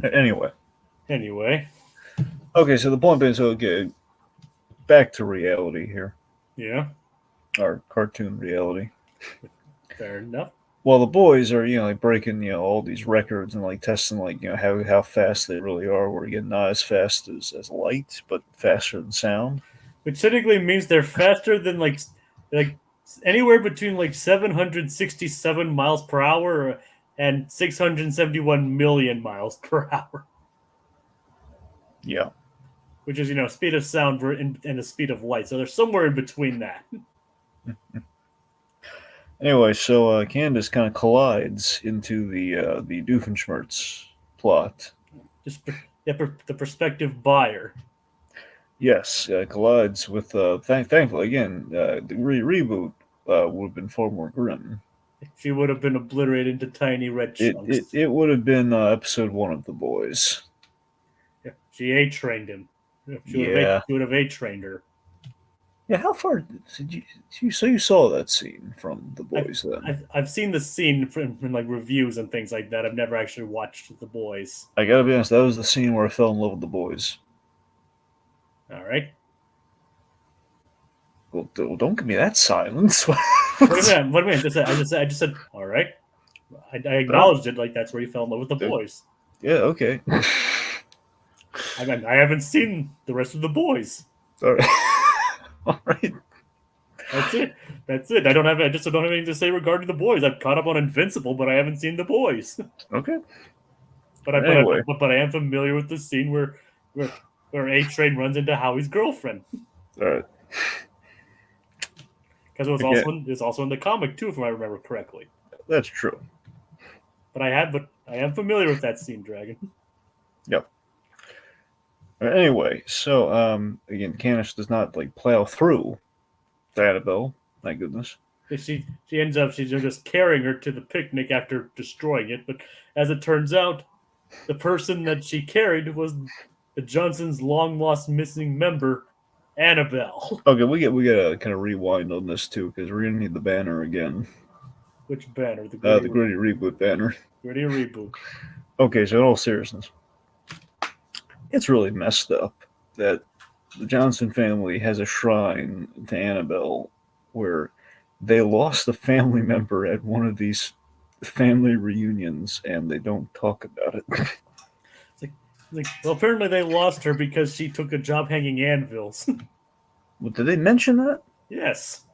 Anyway. anyway, Okay, so the point being, so, okay, back to reality here. yeah, Our cartoon reality. fair enough. Well, the boys are, like breaking, all these records and like testing, like, how fast they really are. We're getting not as fast as light, but faster than sound. Which typically means they're faster than like anywhere between like 767 miles per hour and 671 million miles per hour, Yeah. which is speed of sound and the speed of light. So they're somewhere in between that. Anyway, so Candace kind of collides into the Doofenshmirtz plot. Just the prospective buyer. Yes, collides with. Thankfully, again, the reboot would have been far more grim. She would have been obliterated into tiny red chunks. It would have been episode 1 of The Boys. Yeah, she A trained him. She Yeah. would have A trained her. Yeah, how far did you? So you saw that scene from The Boys then? I've seen the scene in like reviews and things like that. I've never actually watched The Boys. I gotta be honest, that was the scene where I fell in love with The Boys. All right. Well, don't give me that silence. What do you mean? What do you mean? I just said, all right. I acknowledged it. Like that's where you fell in love with The Boys. Yeah. Okay. I mean, I haven't seen the rest of The Boys. All right. All right. That's it. That's it. I just don't have anything to say regarding The Boys. I've caught up on Invincible, but I haven't seen The Boys. Okay. But Anyway. but I am familiar with the scene where A Train runs into Howie's girlfriend. All right. Because it's also in the comic too, if I remember correctly. That's true. But I am familiar with that scene, Dragon. Yep. Anyway, so again, Candace does not like plow through Annabelle. Thank goodness. She ends up she's just carrying her to the picnic after destroying it. But as it turns out, the person that she carried was the Johnsons' long lost missing member, Annabelle. Okay, we gotta kind of rewind on this too because we're gonna need the banner again. Which banner? The Gritty Reboot banner. Gritty Reboot. Okay, so in all seriousness, it's really messed up that the Johnson family has a shrine to Annabelle where they lost a family member at one of these family reunions and they don't talk about it. Well, apparently they lost her because she took a job hanging anvils. Well, did they mention that? Yes.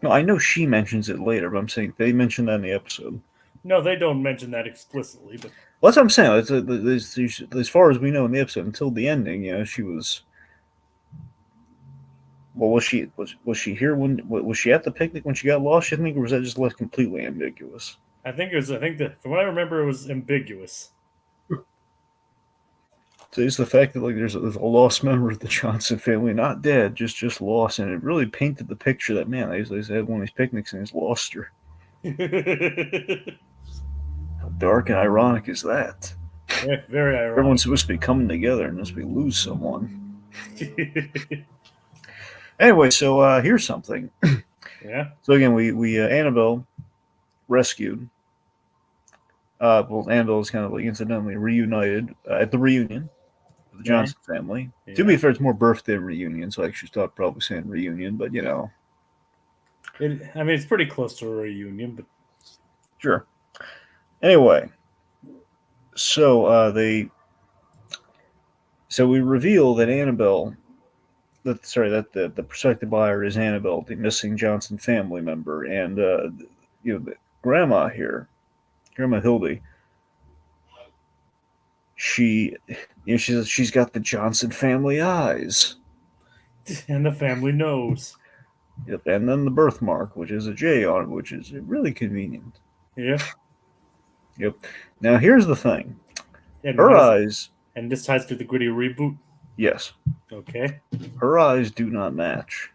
No, I know she mentions it later, but I'm saying they mentioned that in the episode. No, they don't mention that explicitly, but well, that's what I'm saying. As far as we know in the episode, until the ending, she was. Well, was she here when was she at the picnic when she got lost? You think, or was that just left completely ambiguous? I think that from what I remember, it was ambiguous. So it's the fact that there's a lost member of the Johnson family, not dead, just lost, and it really painted the picture that man, they had one of these picnics and he's lost her. How dark and ironic is that? Yeah, very ironic. Everyone's supposed to be coming together, and unless we lose someone. Anyway, so here's something. Yeah. So again, we Annabelle rescued. Well, Annabelle is kind of incidentally reunited at the reunion. The Johnson family. Yeah. To be fair, it's more birthday reunion, so I actually thought probably saying reunion, but it's pretty close to a reunion, but sure. Anyway, so we reveal that Annabelle, that the prospective buyer is Annabelle, the missing Johnson family member, and the grandma here, Grandma Hildy. She's got the Johnson family eyes. And the family nose. Yep, and then the birthmark, which is a J on it, which is really convenient. Yeah. Yep. Now here's the thing. And Her eyes, and this ties to the Gritty reboot. yes, Okay. her eyes do not match.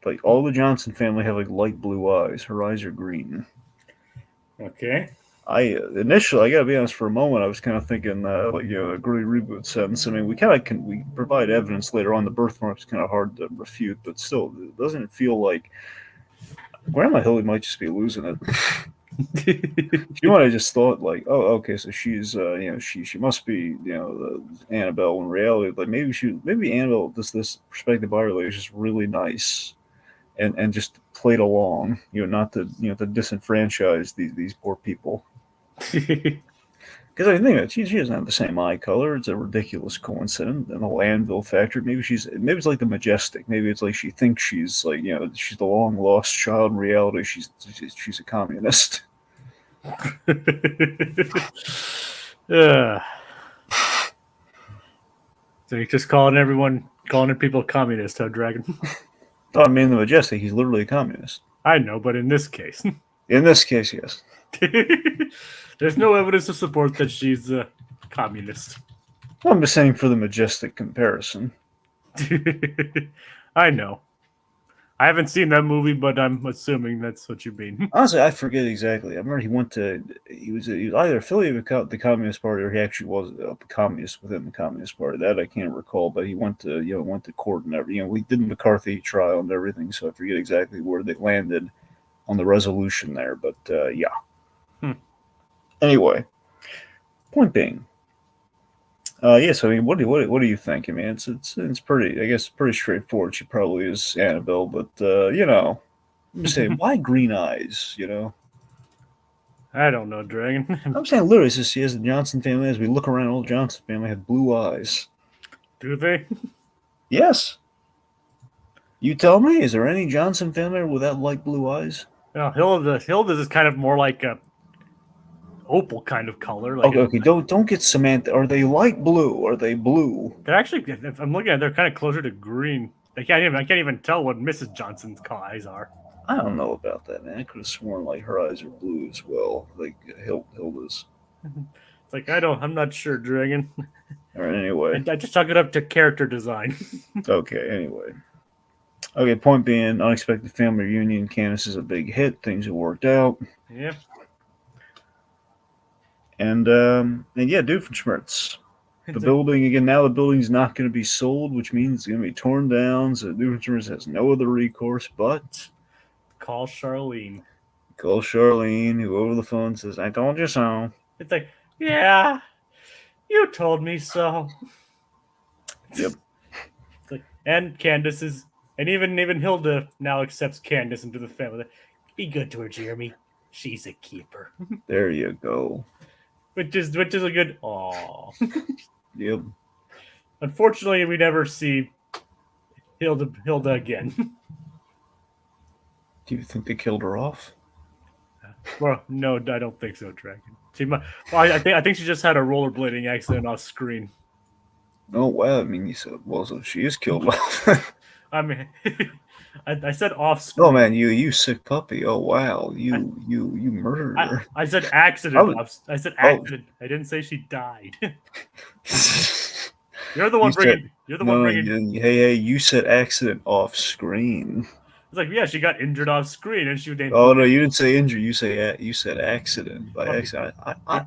Like all the Johnson family have like light blue eyes. Her eyes are green. Okay. I initially, I gotta be honest, for a moment, I was kind of thinking, a Gritty reboot sense. I mean, we provide evidence later on. The birthmark's kind of hard to refute, but still, doesn't it feel like Grandma Hilly might just be losing it? She might have just thought like, oh, okay, so she's, she must be, Annabelle in reality. Like maybe Annabelle, this perspective by her is just really nice, and just played along, not to disenfranchise these poor people. Because I think she doesn't have the same eye color. It's a ridiculous coincidence. And the Landville factor. Maybe it's like the Majestic. Maybe it's like she thinks she's like she's the long lost child. In reality, she's a communist. So you're just calling people communist, huh, Dragon? I mean, the Majestic. He's literally a communist. I know, but in this case, In this case, yes. there's no evidence to support that she's a communist. Well, I'm just saying for the Majestic comparison. I know. I haven't seen that movie, but I'm assuming that's what you mean. Honestly, I forget exactly. I remember he was either affiliated with the Communist Party or he actually was a communist within the Communist Party. That I can't recall, but he went to court and everything. We did the McCarthy trial and everything, so I forget exactly where they landed on the resolution there. But yeah. Anyway, point being, yes. I mean, what do you think? I mean, it's pretty. I guess pretty straightforward. She probably is Annabelle, but I'm just saying, why green eyes? I don't know, Dragon. I'm saying literally, it's just she has the Johnson family. As we look around, all the Johnson family have blue eyes. Do they? Yes. You tell me. Is there any Johnson family without light blue eyes? Well, Hilda's is kind of more like a opal kind of color. Like Okay. Don't get Samantha. Are they light blue? Are they blue? they're actually. If I'm looking at, it, they're kind of closer to green. I can't even tell what Mrs. Johnson's eyes are. I don't know about that, man. I could have sworn like her eyes are blue as well, like Hilda's. It's like I'm not sure, Dragon. All right. Anyway. I just chalk it up to character design. Okay. Anyway. Okay. Point being, unexpected family reunion. Candace is a big hit. Things have worked out. Yeah. And yeah, Doofenshmirtz. The building again. Now the building's not going to be sold, which means it's going to be torn down. So Doofenshmirtz has no other recourse but call Charlene. Call Charlene, who over the phone says, "I told you so." It's like, yeah, you told me so. Yep. And Candace is, and even Hilda now accepts Candace into the family. Be good to her, Jeremy. She's a keeper. There you go. Which is a good. Aww. Yep. Unfortunately, we never see Hilda again. Do you think they killed her off? Well, no, I don't think so, Dragon. I think she just had a rollerblading accident off screen. Oh wow! I mean, you said so she is killed off. I mean, I said off screen. Oh man, you sick puppy! Oh wow, you murdered her. I said accident. I said accident. Oh. I didn't say she died. You're the one bringing. Hey, you said accident off screen. It's like, yeah, she got injured off screen, and she didn't. Oh no, you didn't say injury. You said accident by accident. I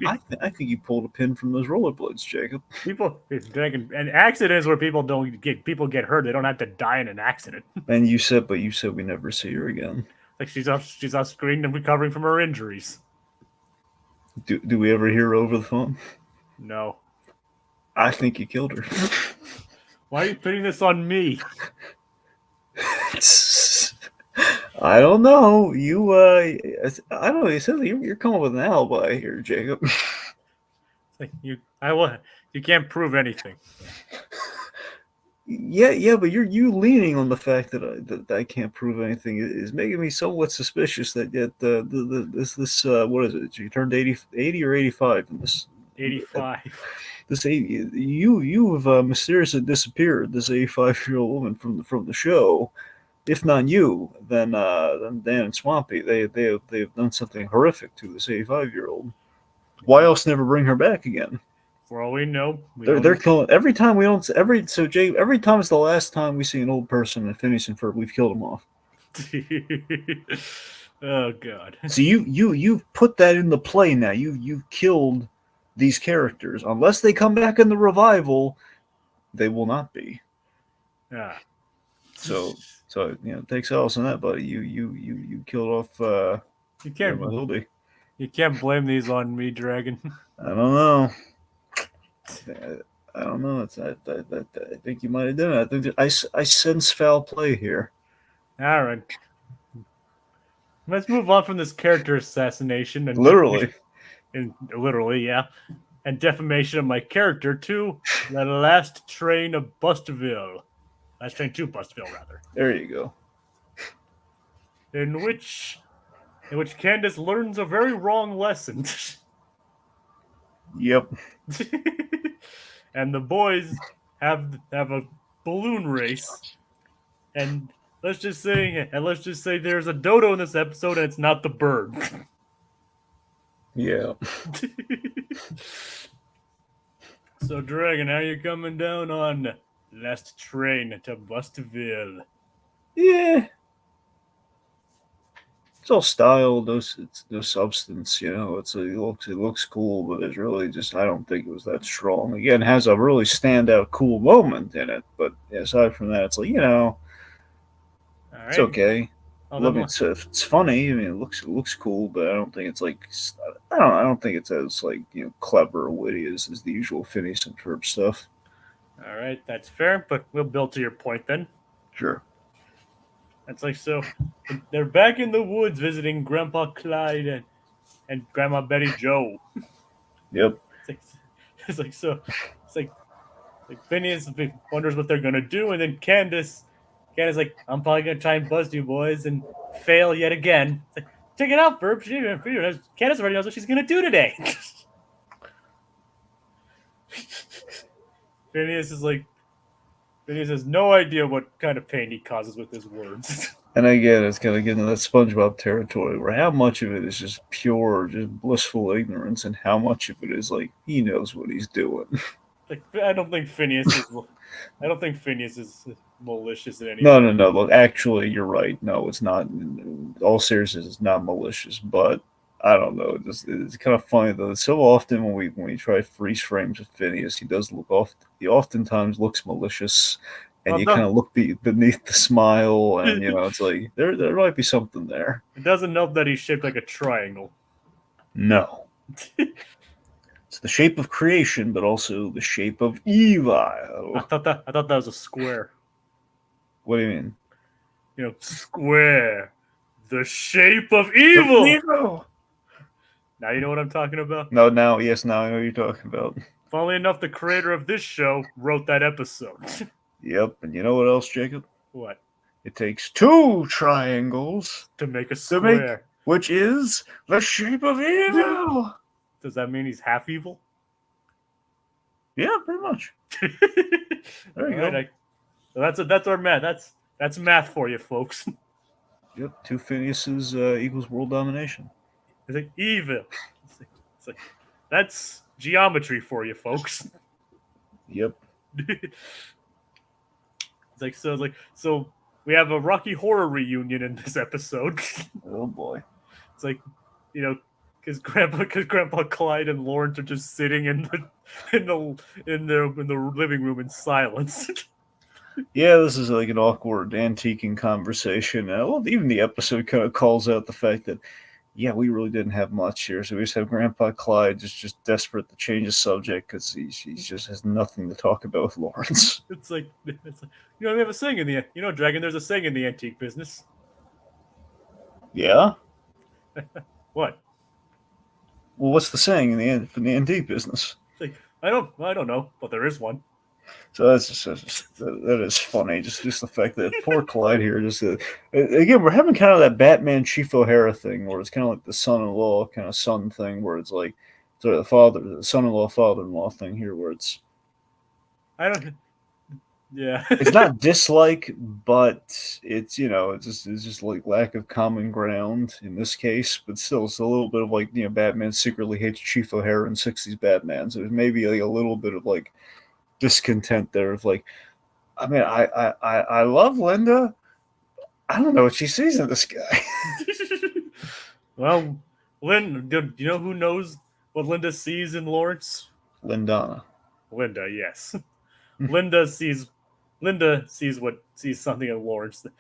think you pulled a pin from those rollerblades, Jacob. And accidents where people get hurt. They don't have to die in an accident. And you said we never see her again. Like she's off screen and recovering from her injuries. Do we ever hear her over the phone? No. I think you killed her. Why are you putting this on me? I don't know. I don't know. You said you're coming with an alibi here, Jacob. Like you can't prove anything. Yeah, but you leaning on the fact that I can't prove anything is making me somewhat suspicious that yet this what is it? You turned 80 or 85 in this 85. This 80, you've mysteriously disappeared. This 85-year-old woman from the show. If not you, then Dan and Swampy. They've done something horrific to this 85-year-old. Why else never bring her back again? For all we know, They're killing every time we don't Jay, every time it's the last time we see an old person in Phineas and Ferb, we've killed them off. Oh God! So you've put that in the play now. You've killed these characters unless they come back in the revival. They will not be. Ah. So takes Alice on that, buddy. You killed off You Grandma can't Hildy. you can't blame these on me, Dragon. I don't know. I don't know. I think you might have done it. I think I sense foul play here. All right, let's move on from this character assassination and Literally. literally, yeah, and defamation of my character to the last train of Bustville. Last train to Bustville, rather. There you go. In which Candace learns a very wrong lesson. Yep. And the boys have a balloon race, and let's just say there's a dodo in this episode, and it's not the bird. Yeah. So, Dragon, how you coming down on last train to Bustville? Yeah. It's all style, it's no substance, it looks cool, but it's really just I don't think it was that strong. Again, it has a really standout cool moment in it, but aside from that, it's like, All right. it's okay. Oh, It's funny. I mean, it looks cool, but I don't think it's like I don't think it's as like clever or witty as the usual Phineas and Ferb stuff. All right, that's fair, but we'll build to your point then. Sure. It's like, so they're back in the woods visiting Grandpa Clyde and Grandma Betty Joe. Yep. It's like Phineas wonders what they're gonna do, and then Candace like, I'm probably gonna try and buzz you boys and fail yet again. It's like, check it out, Ferb. Candace already knows what she's gonna do today. Phineas has no idea what kind of pain he causes with his words. And again, it's kind of getting into that SpongeBob territory where how much of it is just pure, just blissful ignorance, and how much of it is like he knows what he's doing. Like, I don't think Phineas is malicious in any No, way. no, no. Look, actually, you're right. No, it's not. In all seriousness, it's not malicious. But I don't know. It's kind of funny though. So often when we try freeze frames of Phineas, he oftentimes looks malicious, and you kind of look beneath the smile, and it's like there might be something there. It doesn't help that he's shaped like a triangle. No. It's the shape of creation, but also the shape of evil. I thought that was a square. What do you mean? Square, the shape of evil. Now you know what I'm talking about? No, now I know what you're talking about. Funnily enough, the creator of this show wrote that episode. Yep, and you know what else, Jacob? What? It takes two triangles to make a square, which is the shape of evil. Does that mean he's half evil? Yeah, pretty much. There you go. So that's our math. That's math for you, folks. Yep, two Phineases equals world domination. It's like evil. It's like that's geometry for you, folks. Yep. So we have a Rocky Horror reunion in this episode. Oh boy. It's like, because Grandpa Clyde and Lawrence are just sitting in the living room in silence. Yeah, this is like an awkward antiquing conversation. Well, even the episode kind of calls out the fact that, yeah, we really didn't have much here. So we just have Grandpa Clyde just desperate to change the subject because he just has nothing to talk about with Lawrence. It's like we have a saying in the Dragon. There's a saying in the antique business. Yeah. What? Well, what's the saying in the antique business? It's like, I don't know, but there is one. So that is funny. Just the fact that poor Clyde here. Again, we're having kind of that Batman Chief O'Hara thing, where it's kind of like the son-in-law kind of son thing, where it's like the son-in-law father-in-law thing here, where it's. I don't. Yeah. It's not dislike, but it's it's just like lack of common ground in this case. But still, it's a little bit of like Batman secretly hates Chief O'Hara in '60s Batman, so there's maybe like a little bit of like discontent there. Of like, I mean, I love Linda. I don't know what she sees in this guy. Well, do you know who knows what Linda sees in Lawrence? Lindana, Linda, yes. Linda sees sees something in Lawrence, and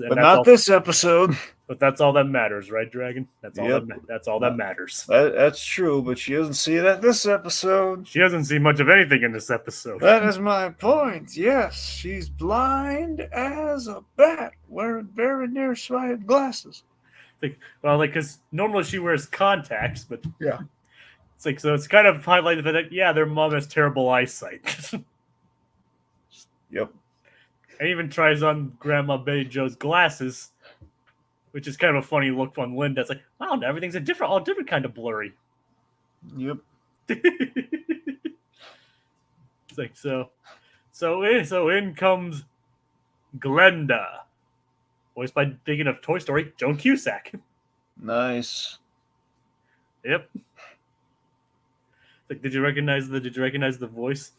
but that's not all. this episode. But that's all that matters, right, Dragon? Yep, That's all that not, matters. that's true, but she doesn't see that this episode. She doesn't see much of anything in this episode. That is my point. Yes, she's blind as a bat, wearing very nearsighted glasses. Because normally she wears contacts, but Yeah. it's like so it's kind of highlighted that their mom has terrible eyesight. Yep. And even tries on Grandma Betty Joe's glasses, which is kind of a funny look on Linda. It's like, wow, everything's all different kind of blurry. Yep. It's like so in comes Glenda, voiced by, thinking of Toy Story, Joan Cusack. Nice. Yep. Like, did you recognize the voice?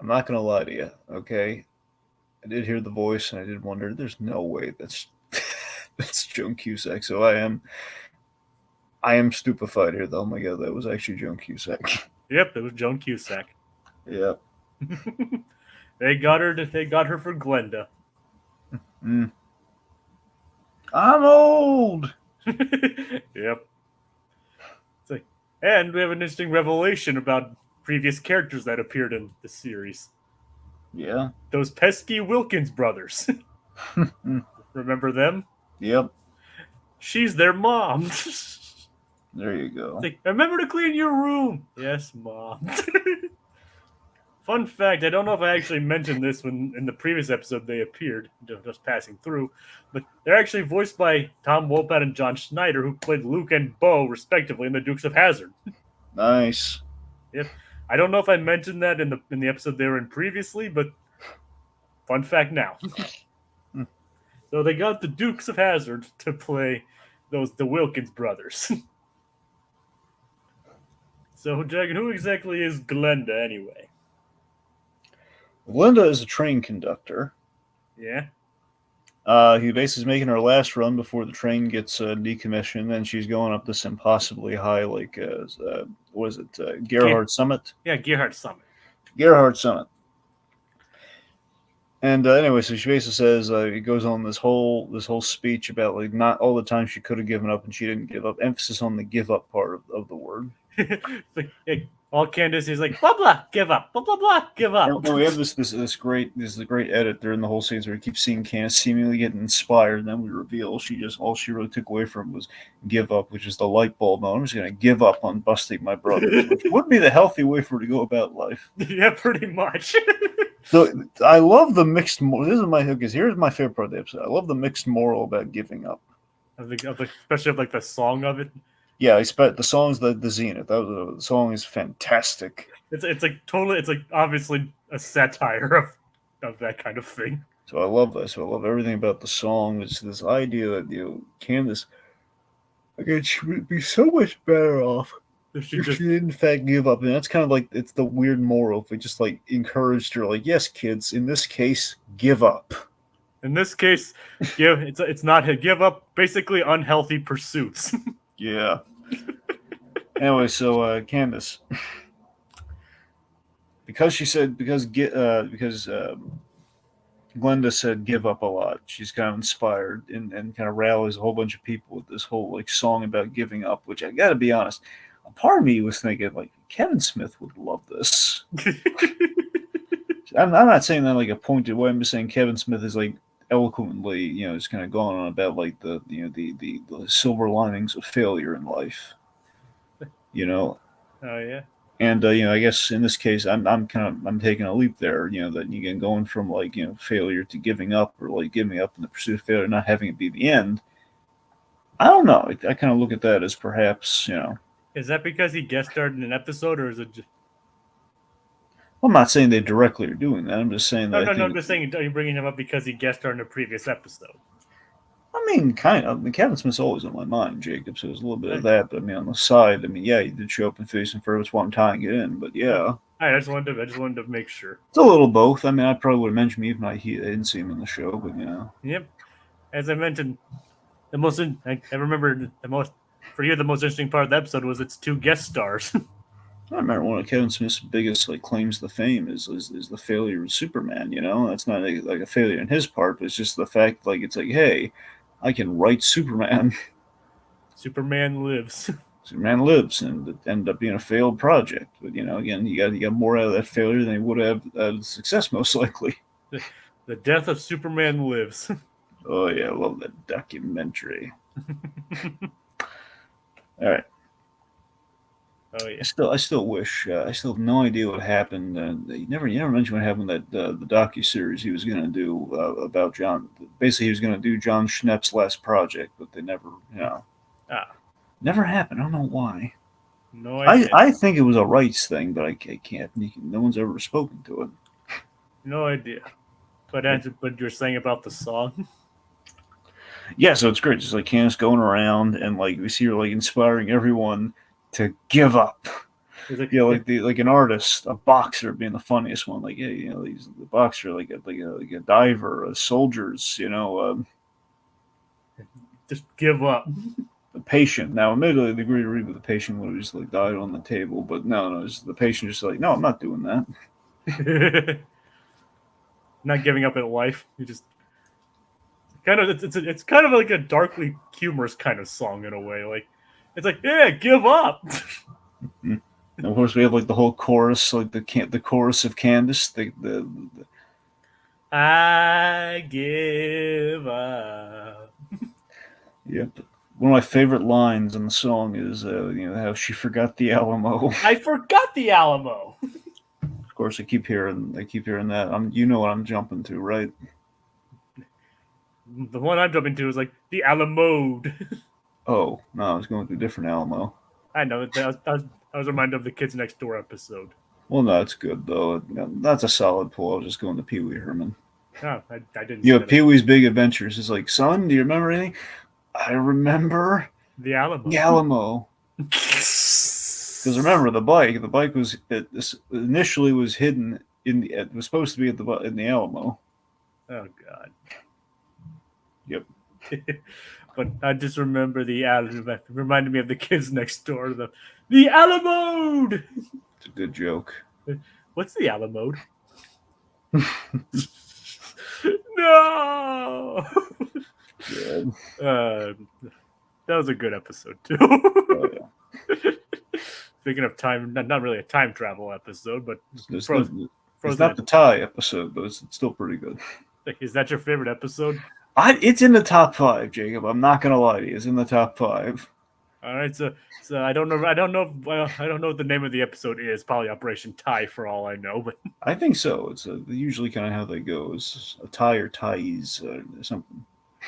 I'm not gonna lie to you, okay? I did hear the voice and I did wonder, there's no way that's that's Joan Cusack. So I am stupefied here though. Oh my god, that was actually Joan Cusack. Yep, it was Joan Cusack. Yep. They got her for Glenda. Mm. I'm old. Yep. It's like, and we have an interesting revelation about previous characters that appeared in the series. Yeah. Those pesky Wilkins brothers. Remember them? Yep. She's their mom. There you go. Like, remember to clean your room. Yes, Mom. Fun fact, I don't know if I actually mentioned this when in the previous episode they appeared, just passing through, but they're actually voiced by Tom Wopat and John Schneider, who played Luke and Bo, respectively, in the Dukes of Hazzard. Nice. Yep. I don't know if I mentioned that in the episode they were in previously, but fun fact now. So they got the Dukes of Hazzard to play the Wilkins brothers. So, Dragon, who exactly is Glenda anyway? Linda is a train conductor. Yeah. He basically is making her last run before the train gets decommissioned, and she's going up this impossibly high, like, what is it, Gerhard Summit? Yeah, Gerhard Summit. Gerhard Summit. And anyway, so she basically says it goes on this whole speech about like not all the time she could have given up and she didn't give up. Emphasis on the give up part of the word. Like, all Candace is like blah blah, give up, blah blah blah, give up. And we have this great edit during the whole scene where we keep seeing Candace seemingly getting inspired, and then we reveal all she really took away from was give up, which is the light bulb moment. I'm just gonna give up on busting my brother, which would be the healthy way for her to go about life. Yeah, pretty much. So I love the mixed moral. Here's my favorite part of the episode. I love the mixed moral about giving up. Especially of like the song of it. Yeah, I expect the song's the Zenith. The song is fantastic. It's like totally. It's like obviously a satire of that kind of thing. So I love this. So I love everything about the song. It's this idea that Candace, again, she would be so much better off if she did in fact give up. And that's kind of like it's the weird moral. If we just like encouraged her, like, yes, kids, in this case, give up. In this case, it's not give up. Basically, unhealthy pursuits. Yeah. Anyway, so Candace, because Glenda said give up a lot, she's kind of inspired and kind of rallies a whole bunch of people with this whole like song about giving up. Which I got to be honest, a part of me was thinking like Kevin Smith would love this. I'm not saying that like a pointed way. I'm just saying Kevin Smith is like eloquently, just kind of going on about like the silver linings of failure in life. Oh yeah. And I guess in this case, I'm taking a leap there. That you can going from like failure to giving up, or like giving up in the pursuit of failure, not having it be the end. I don't know. I kind of look at that as perhaps Is that because he guest starred in an episode, or is it? I'm not saying they directly are doing that. I'm just saying that No, I no, no. think I'm just saying, are you bringing him up because he guest starred in a previous episode? I mean, kind of. I mean, Kevin Smith's always on my mind, Jacob. So there's a little bit of Right. that. But I mean, on the side, I mean, yeah, he did show up in Phineas and Ferb. That's why I'm tying it in. But All yeah, right, I just wanted to make sure. it's a little both. I mean, I probably would have mentioned me if I didn't see him in the show. But you know, Yep. As I mentioned, I remember the most for you. The most interesting part of the episode was its two guest stars. I remember one of Kevin Smith's biggest like claims to fame is the failure of Superman. You know, that's not like a failure on his part, but it's just the fact like it's like, hey, I can write Superman. Superman lives. Superman lives, and it ended up being a failed project. But you know, again, you got more out of that failure than he would have out of success, most likely. The death of Superman lives. Oh yeah, I love that documentary. All right, Oh yeah. I still wish I still have no idea what happened. You never mentioned what happened that the docu series he was going to do about John. Basically, he was going to do John Schnepp's last project, but they never, you know, Ah, never happened. I don't know why. no idea. I think it was a rights thing, but I can't. No one's ever spoken to it. No idea. But you're saying about the song? Yeah, so it's great. Just like Candace going around and like we see her like inspiring everyone to give up. It's like, You know, like an artist, a boxer being the funniest one. Like, yeah, you know, he's the boxer, like a diver, soldiers. You know, just give up. the patient. Now, admittedly, the agree to read with the patient would have just like died on the table, but no, the patient just like, no, I'm not doing that. Not giving up at life. You just kind of it's kind of like a darkly humorous kind of song in a way. Like it's like, yeah, give up. And of course, we have like the whole chorus, like the chorus of Candace, I give up. Yep. One of my favorite lines in the song is, you know, how she forgot the Alamo. I forgot the Alamo. Of course, I keep hearing that. You know what I'm jumping to, right? The one I'm jumping to is like the Alamode. Oh no, I was going to a different Alamo. I know. I was reminded of the Kids Next Door episode. Well, no, it's good though. That's a solid pull. I was just going to Pee Wee Herman. Oh, I didn't You see know, that. Pee Wee's Big Adventures is like, son, do you remember anything? I remember The Alamo. the Alamo. Because remember, the bike was initially was hidden it was supposed to be in the Alamo. Oh God. Yep. But I just remember the Alamo. Reminded me of the Kids Next Door. The Alamode. It's a good joke. What's the Alamode? No. Good. That was a good episode too. Oh, yeah. Speaking of time, not really a time travel episode, but It's Frozen. not the tie episode, but it's still pretty good. Is that your favorite episode? It's in the top 5, Jacob. I'm not gonna lie to you. It's in the top 5. All right, so I don't know what the name of the episode is. Probably Operation Tie for all I know, but I think so. It's usually kind of how they go. It's a tie or ties something.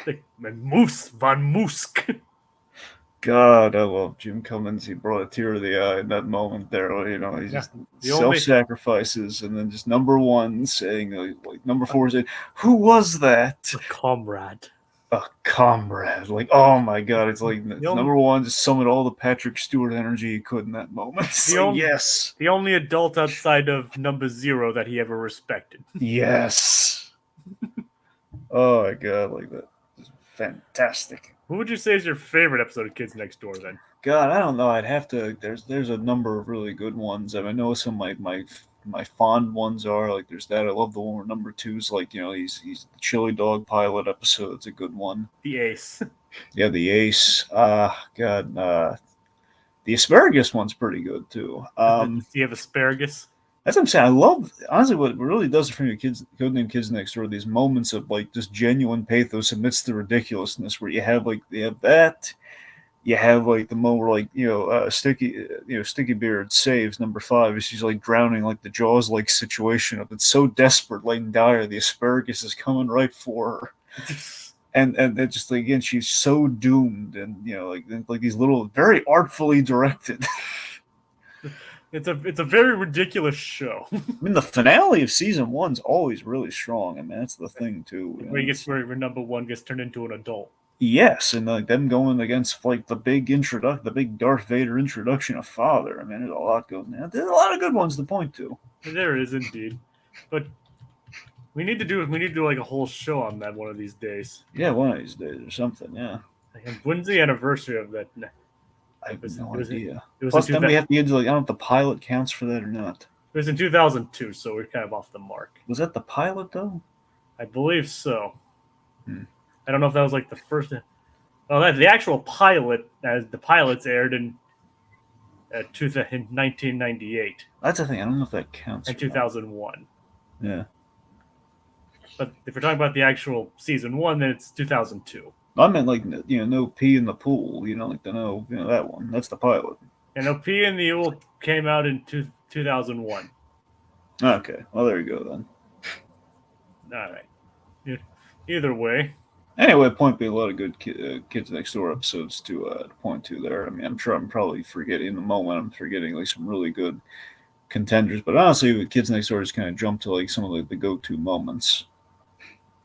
like Moose von Musk. God, I love Jim Cummins. He brought a tear to the eye in that moment there. You know, he just self-sacrifices, and then just number 1 saying, like number 4 saying, "Who was that?" A comrade. A comrade. Like, oh my God, it's like number 1 just summoned all the Patrick Stewart energy he could in that moment. Yes, the only adult outside of number 0 that he ever respected. Yes. Oh my God, like that. Fantastic. Who would you say is your favorite episode of Kids Next Door then? God, I don't know. I'd have to. There's a number of really good ones. I know some of my fond ones are like there's that. I love the one where number 2's like, you know, he's the chili dog pilot episode. That's a good one. The Ace. Yeah, the Ace. God, the asparagus one's pretty good too. Do you have asparagus? That's what I'm saying. I love, honestly, what really does it for me, Codename Kids Next Door, these moments of like just genuine pathos amidst the ridiculousness, where you have that, you have like the moment where like Sticky Beard saves number 5 as she's like drowning, like the Jaws like situation of it's so desperate, like and dire, the asparagus is coming right for her. And it just like, again, she's so doomed, and you know, like these little very artfully directed. It's a very ridiculous show. I mean, the finale of season one's always really strong. I mean, that's the thing too. where number one gets turned into an adult. Yes, and like them going against like the big Darth Vader introduction of Father. I mean, there's a lot going on. There's a lot of good ones to point to. There is indeed, but we need to do like a whole show on that one of these days. Yeah, one of these days or something. Yeah. And when's the anniversary of that? I have no idea. It was Plus, then we have to get into like, I don't know if the pilot counts for that or not. It was in 2002, so we're kind of off the mark. Was that the pilot though? I believe so. I don't know if that was like the first. Well, the actual pilot, as the pilots aired in 1998. That's the thing. I don't know if that counts. In 2001. Yeah. But if we're talking about the actual season one, then it's 2002. I meant like no pee in the pool. Like that one. That's the pilot. And No Pee in the Ool came out in 2001. Okay, well there you go then. All right. Either way. Anyway, point being, a lot of good Kids Next Door episodes to point to there. I mean, I'm sure I'm probably forgetting in the moment. I'm forgetting like some really good contenders, but honestly, with Kids Next Door just kind of jumped to like some of the go-to moments.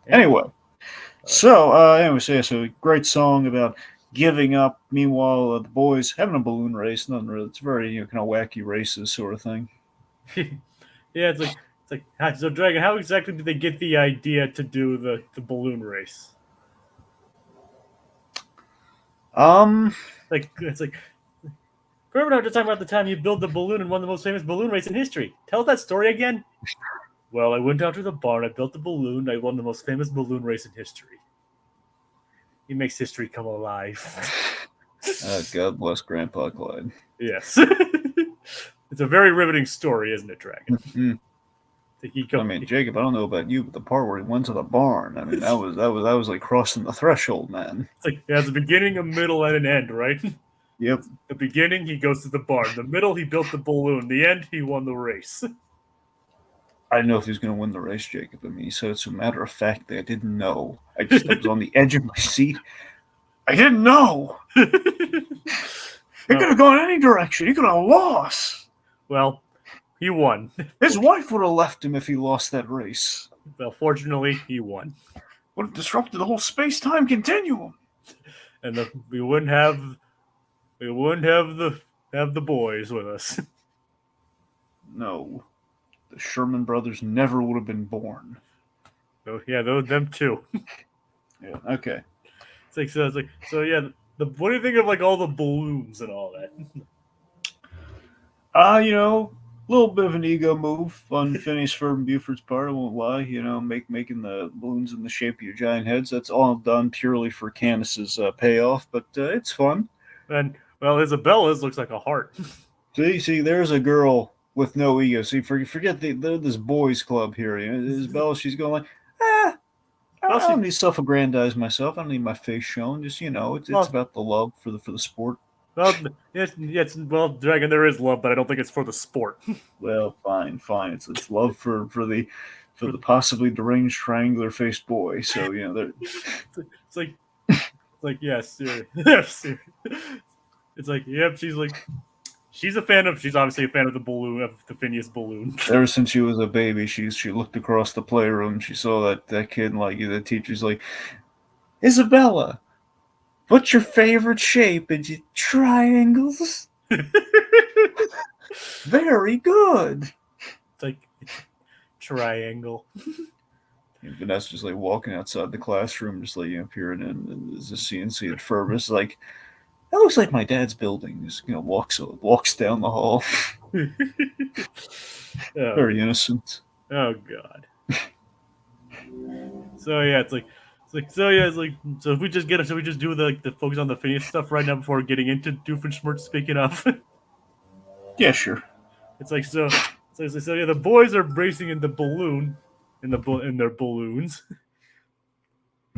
Anyway, so great song about giving up. Meanwhile, the boys having a balloon race. Nothing really. It's very kind of wacky races sort of thing. Yeah, it's like so. Dragon, how exactly did they get the idea to do the balloon race? It's like Ferb and I were just talking about the time you built the balloon and won the most famous balloon race in history. Tell that story again. Well, I went out to the barn, I built the balloon, I won the most famous balloon race in history. He makes history come alive. God bless Grandpa Clyde. Yes. It's a very riveting story, isn't it, Dragon? I mean, Jacob, I don't know about you, but the part where he went to the barn, I mean, that was like crossing the threshold, man. It's like it has a beginning, a middle, and an end, right? Yep. The beginning, he goes to the barn. The middle, he built the balloon. The end, he won the race. I didn't know if he was going to win the race, Jacob. I mean, he said it's a matter of fact that I didn't know. I was on the edge of my seat. I didn't know. He could have gone any direction. He could have lost. Well, he won. His wife would have left him if he lost that race. Well, fortunately, he won. Would have disrupted the whole space-time continuum. And we wouldn't have the boys with us. No. The Sherman brothers never would have been born. So yeah, them too. Yeah. Okay. It's like yeah. What do you think of like all the balloons and all that? A little bit of an ego move on Phineas, Ferb, and Buford's part. I won't lie. Making the balloons in the shape of your giant heads. That's all done purely for Candace's payoff, but it's fun. And well, Isabella's looks like a heart. See, there's a girl with no ego. See, forget this boys' club here. Isabella, she's going like, I don't need to self-aggrandize myself. I don't need my face shown. Just it's about the love for the sport. Well, yes. Well, Dragon, there is love, but I don't think it's for the sport. Well, fine. It's love for the possibly deranged triangular faced boy. So it's like yes, yes. It's like yep. She's obviously a fan of the balloon, of the Phineas balloon. Ever since she was a baby, she looked across the playroom. She saw that kid, and like the teacher's like, Isabella, what's your favorite shape? And she triangles. Very good. It's like triangle. And Vanessa's just like walking outside the classroom, just like peering in, and there's a CNC at Ferb. It's like, that looks like my dad's building. Just walks down the hall. Very innocent. Oh God. So yeah, so if we just do the focus on the Phineas stuff right now before getting into Doofenshmirtz. Speaking of, yeah, sure. It's like so yeah, the boys are racing in the balloon, in their balloons,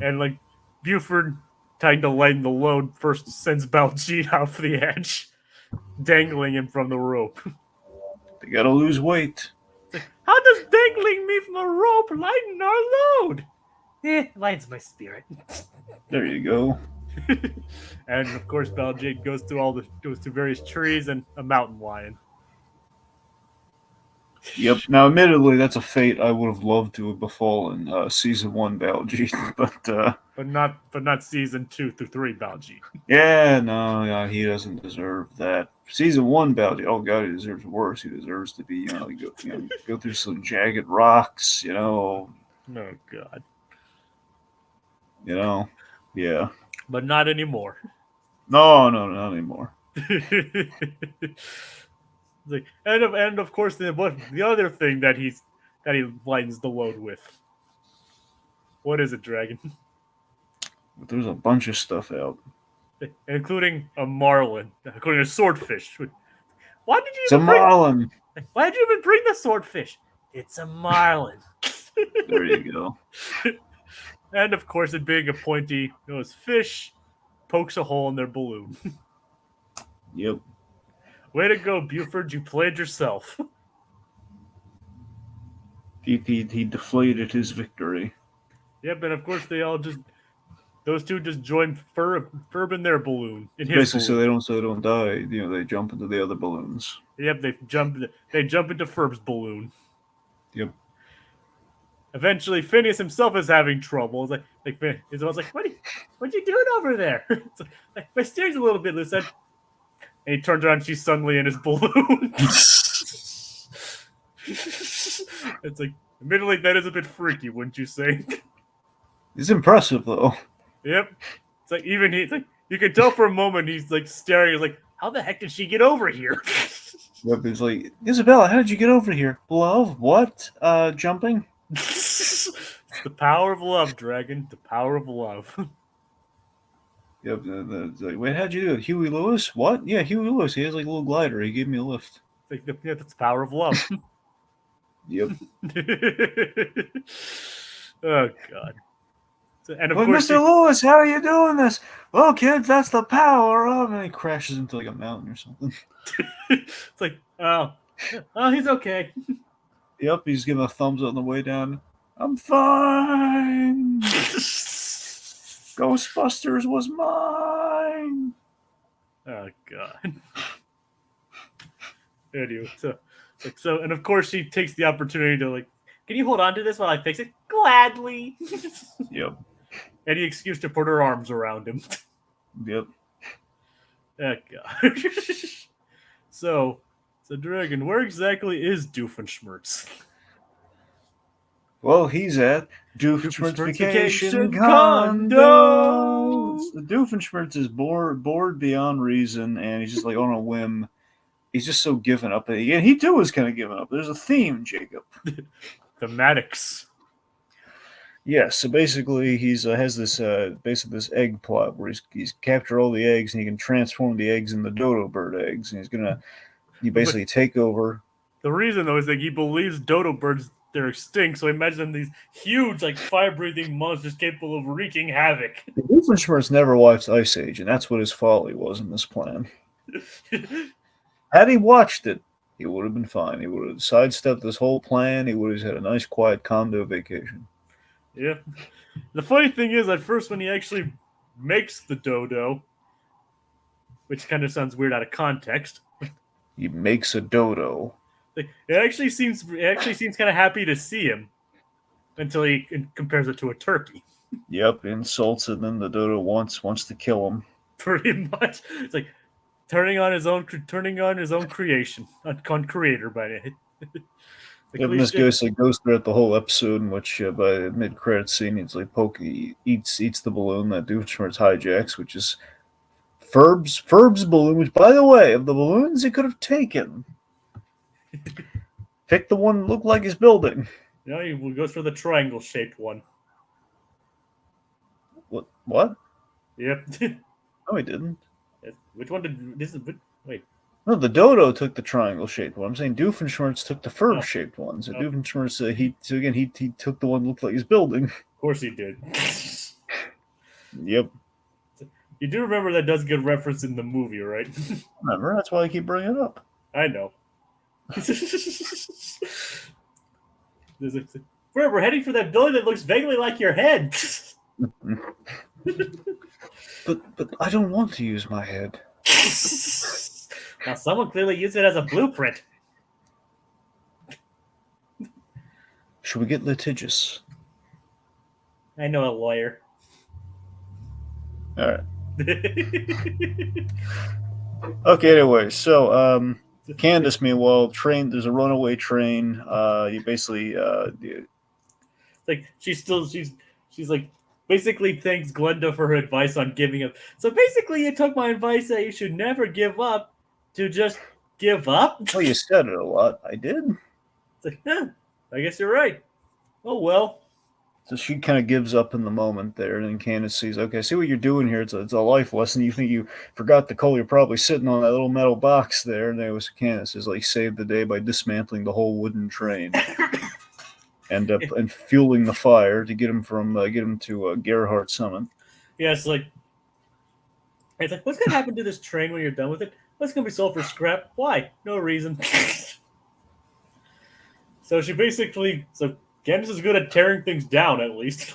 and like Buford, trying to lighten the load, first sends Baljeet off the edge, dangling him from the rope. They gotta lose weight. How does dangling me from a rope lighten our load? Lightens my spirit. There you go. And of course, Baljeet goes to various trees and a mountain lion. Yep. Now, admittedly, that's a fate I would have loved to have befallen season 1 Baljeet, But not season 2 through 3 Baljeet. yeah, no, yeah, he doesn't deserve that. Season 1 Baljeet, oh god, he deserves worse. He deserves to be, go through some jagged rocks, Oh God. yeah. But not anymore. No, no, not anymore. And of course the other thing that he lightens the load with. What is it, Dragon? But there's a bunch of stuff out. Including a marlin, including a swordfish. Why did you It's a even bring? marlin. Why did you even bring the swordfish? It's a marlin. There you go. And of course, it being a pointy nose fish pokes a hole in their balloon. Yep. Way to go, Buford! You played yourself. He deflated his victory. Yep, and of course those two just join Ferb in their balloon, in his Basically, balloon. so they don't die. They jump into the other balloons. Yep, they jump into Ferb's balloon. Yep. Eventually, Phineas himself is having trouble. It's almost like, what you doing over there? It's like, my steering's a little bit loose. And he turns around, and she's suddenly in his balloon. It's like, admittedly, that is a bit freaky, wouldn't you say? It's impressive though. Yep. It's like it's like you can tell for a moment he's like staring. He's like, how the heck did she get over here? Yep. It's like, Isabella, how did you get over here? Love? What? Jumping? It's the power of love, Dragon. The power of love. Yep. It's like, wait, how'd you do it? Huey Lewis? What? Yeah, Huey Lewis. He has like a little glider. He gave me a lift. Like, yeah, that's the power of love. Yep. Oh God. And of But course, Mr. Lewis, how are you doing this? Well, kids, that's the power of. And he crashes into like a mountain or something. It's like, oh, he's okay. Yep, he's giving a thumbs up on the way down. I'm fine. Ghostbusters was mine. Oh God. Anyway, so, and of course she takes the opportunity to like, can you hold on to this while I fix it? Gladly. Yep. Any excuse to put her arms around him. Yep. Oh God. So Dragon, where exactly is Doofenshmirtz? Well, he's at Doofenshmirtz Doofenshmirtz Condo. Condo. The Doofenshmirtz is bored beyond reason, and he's just like on a whim. He's just so given up. And he too was kind of given up. There's a theme, Jacob. Thematics. Yeah, so basically he's has this this egg plot where he's captured all the eggs and he can transform the eggs into dodo bird eggs, and he basically take over. The reason though is that he believes dodo birds they're extinct, so imagine these huge like fire-breathing monsters capable of wreaking havoc. Doofenshmirtz never watched Ice Age, and that's what his folly was in this plan. Had he watched it, he would have been fine. He would have sidestepped this whole plan. He would have had a nice, quiet condo vacation. Yeah. The funny thing is, at first, when he actually makes the dodo, which kind of sounds weird out of context, He makes a dodo. it actually seems kind of happy to see him until he compares it to a turkey. Yep, insults it, and then the dodo wants to kill him. Pretty much, it's like turning on his own creation, on creator by it. Yep, and this goes throughout the whole episode, in which by the mid-credit scene, he's like he eats the balloon that Doofenshmirtz hijacks, which is Ferb's balloon. Which, by the way, of the balloons he could have taken, pick the one that looked like his building. No, he goes for the triangle-shaped one. What? Yep. No, he didn't. Which one did this? Wait. No, the dodo took the triangle-shaped one. I'm saying Doofenshmirtz took the Ferb-shaped one. So Doofenshmirtz, he took the one that looked like his building. Of course he did. Yep. You do remember that does get referenced in the movie, right? Remember, that's why I keep bringing it up. I know. We're heading for that building that looks vaguely like your head. But I don't want to use my head. Now, someone clearly used it as a blueprint. Should we get litigious? I know a lawyer. All right. Okay. Anyway, so Candace, meanwhile, there's a runaway train. You basically Like she's like basically thanks Glenda for her advice on giving up. So basically, you took my advice that you should never give up to just give up. well, you said it a lot. I did. It's like, I guess you're right. Oh well. So she kind of gives up in the moment there, and then Candace sees, okay, I see what you're doing here. It's a life lesson. You think you forgot the coal. You're probably sitting on that little metal box there. And there was Candace is like saved the day by dismantling the whole wooden train and fueling the fire to get him to Gerhardt Summit. Yeah, it's like what's gonna happen to this train when you're done with it? What's gonna be sold for scrap? Why? No reason. So Candace is good at tearing things down. At least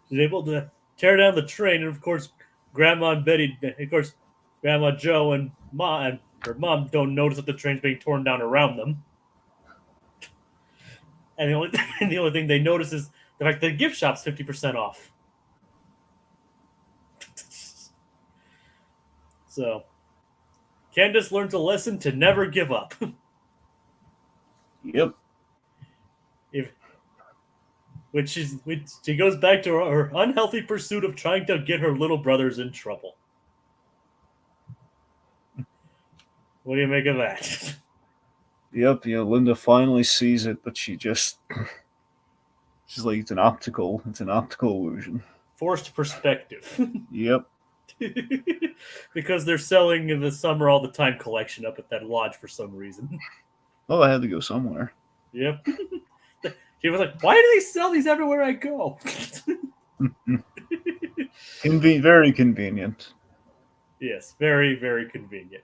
she's able to tear down the train, and of course, Grandma and Betty, of course, Grandma Joe and her mom don't notice that the train's being torn down around them. And the only thing they notice is the fact that the gift shop's 50% off. So, Candace learns a lesson to never give up. Yep. Which she goes back to her unhealthy pursuit of trying to get her little brothers in trouble. What do you make of that? Yep. Linda finally sees it, but she's like, it's an optical illusion. Forced perspective. Yep. Because they're selling in the Summer All the Time collection up at that lodge for some reason. Oh, I had to go somewhere. Yep. She was like, why do they sell these everywhere I go? Very convenient. Yes, very, very convenient.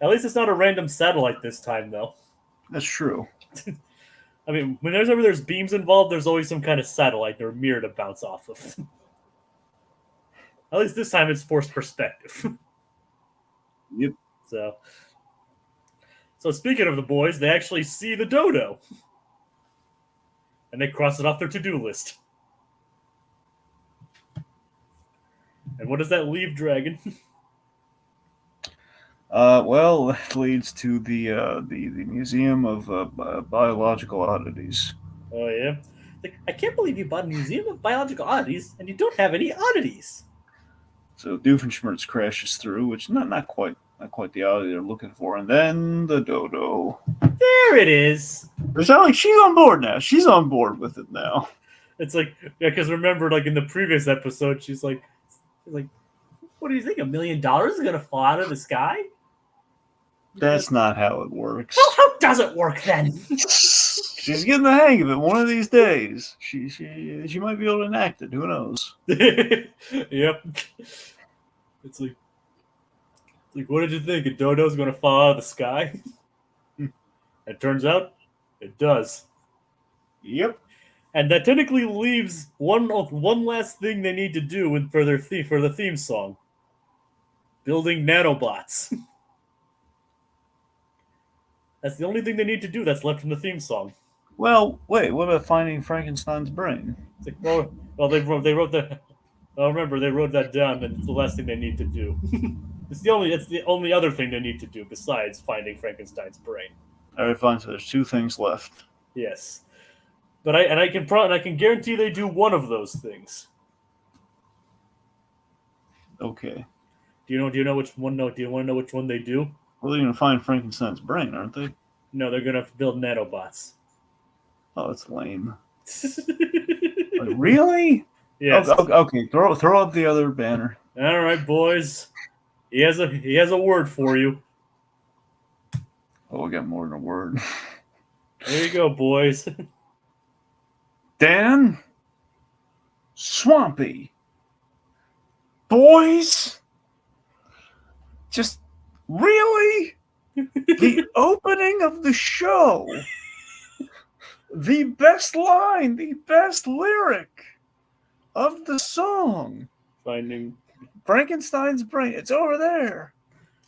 At least it's not a random satellite this time, though. That's true. I mean, whenever there's beams involved, there's always some kind of satellite or mirror to bounce off of. At least this time it's forced perspective. Yep. So speaking of the boys, they actually see the dodo. And they cross it off their to-do list. And what does that leave, Dragon? Well, that leads to the Museum of Biological Oddities. Oh, yeah? I can't believe you bought a Museum of Biological Oddities and you don't have any oddities. So Doofenshmirtz crashes through, which not quite the oddity they're looking for, and then the dodo. There it is. It's not like she's on board now. She's on board with it now. It's like, yeah, because remember, like in the previous episode, she's like, what do you think? $1 million is going to fall out of the sky? That's not how it works. Well, how does it work then? She's getting the hang of it. One of these days, she might be able to enact it. Who knows? Yep. It's like, what did you think? A dodo's going to fall out of the sky? It turns out, it does. Yep. And that technically leaves one last thing they need to do for the theme song: building nanobots. That's the only thing they need to do that's left from the theme song. Well, wait. What about finding Frankenstein's brain? It's like, well, they wrote that. Oh, remember, they wrote that down, and it's the last thing they need to do. It's the only other thing they need to do besides finding Frankenstein's brain. All right, fine. So there's two things left. Yes, but I can guarantee they do one of those things. Okay. Do you know which one? No, do you want to know which one they do? Well, they're gonna find Frankenstein's brain, aren't they? No, they're gonna build nanobots. Oh, that's lame. Like, really? Yes. Okay. Throw up the other banner. All right, boys. He has a word for you. Oh, we got more than a word. There you go, boys. Dan? Swampy. Boys? Just really? The opening of the show. The best line, the best lyric of the song. Finding Frankenstein's brain. It's over there.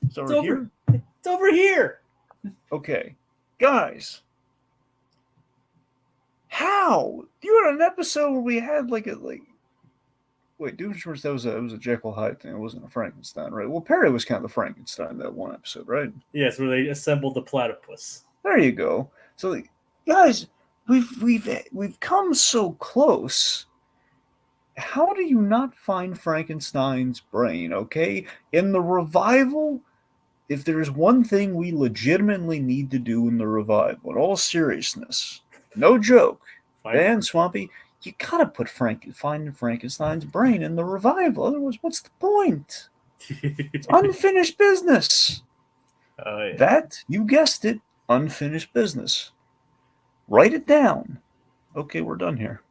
It's over here. It's over here. Okay. Guys. How? You had an episode where we had like. Wait, Doomsday that was a Jekyll Hyde thing. It wasn't a Frankenstein, right? Well, Perry was kind of the Frankenstein that one episode, right? Yes, where they assembled the platypus. There you go. So, guys, we've come so close. How do you not find Frankenstein's brain? Okay, in the revival, if there's one thing we legitimately need to do in the revival, in all seriousness, no joke, Dan Swampy, you gotta find Frankenstein's brain in the revival. Otherwise, what's the point? It's unfinished business. Yeah. That, you guessed it, unfinished business. Write it down. Okay, we're done here.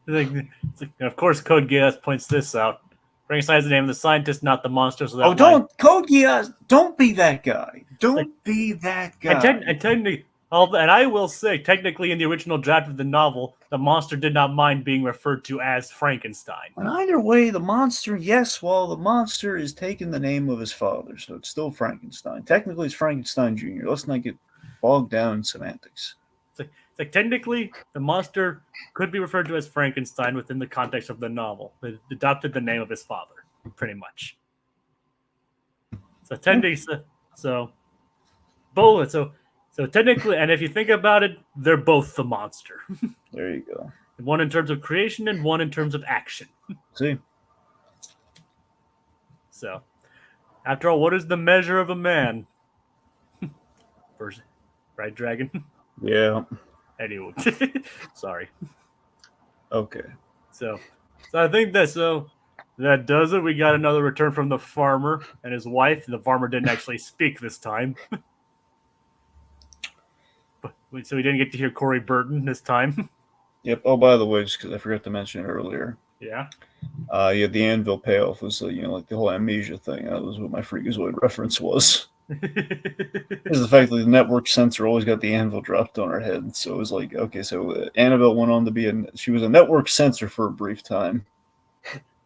Of course, Code Geass points this out. Frankenstein's the name of the scientist, not the monster. So that Code Geass, don't be that guy. Don't be that guy. And I will say, technically, in the original draft of the novel, the monster did not mind being referred to as Frankenstein. And either way, the monster, yes, well, the monster is taking the name of his father, so it's still Frankenstein. Technically, it's Frankenstein Jr. Let's not get bogged down in semantics. It's like technically, the monster could be referred to as Frankenstein within the context of the novel. It adopted the name of his father, pretty much. So technically, So technically, and if you think about it, they're both the monster. There you go. One in terms of creation and one in terms of action. See? So, after all, what is the measure of a man? Right, Dragon? Yeah. Anyway, sorry. Okay. So I think that does it. We got another return from the farmer and his wife. The farmer didn't actually speak this time. So we didn't get to hear Corey Burton this time. Yep. Oh, by the way, just because I forgot to mention it earlier. Yeah. Yeah, the anvil payoff was, like the whole amnesia thing. That was what my Freakazoid reference was. Is the fact that the network censor always got the anvil dropped on her head. So it was like, okay, so Annabelle went on to be she was a network censor for a brief time.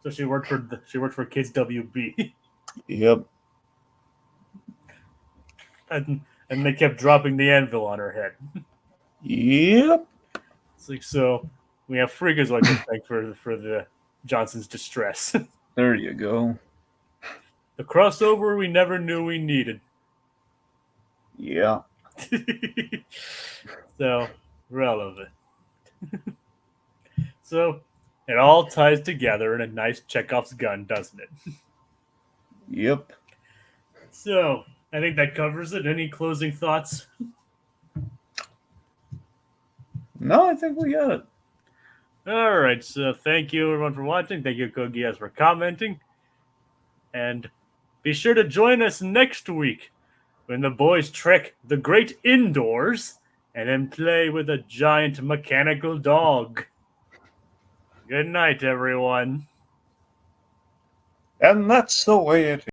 So she worked for Kids WB. Yep. And they kept dropping the anvil on her head. Yep. It's like, so we have Freakazoid to thank for the Johnson's distress. There you go. The crossover we never knew we needed. Yeah. So, relevant. So, it all ties together in a nice Chekhov's gun, doesn't it? Yep. So, I think that covers it. Any closing thoughts? No, I think we got it. All right. So, thank you everyone for watching. Thank you, Kogias, for commenting. And be sure to join us next week when the boys trek the great indoors and then play with a giant mechanical dog. Good night, everyone. And that's the way it is.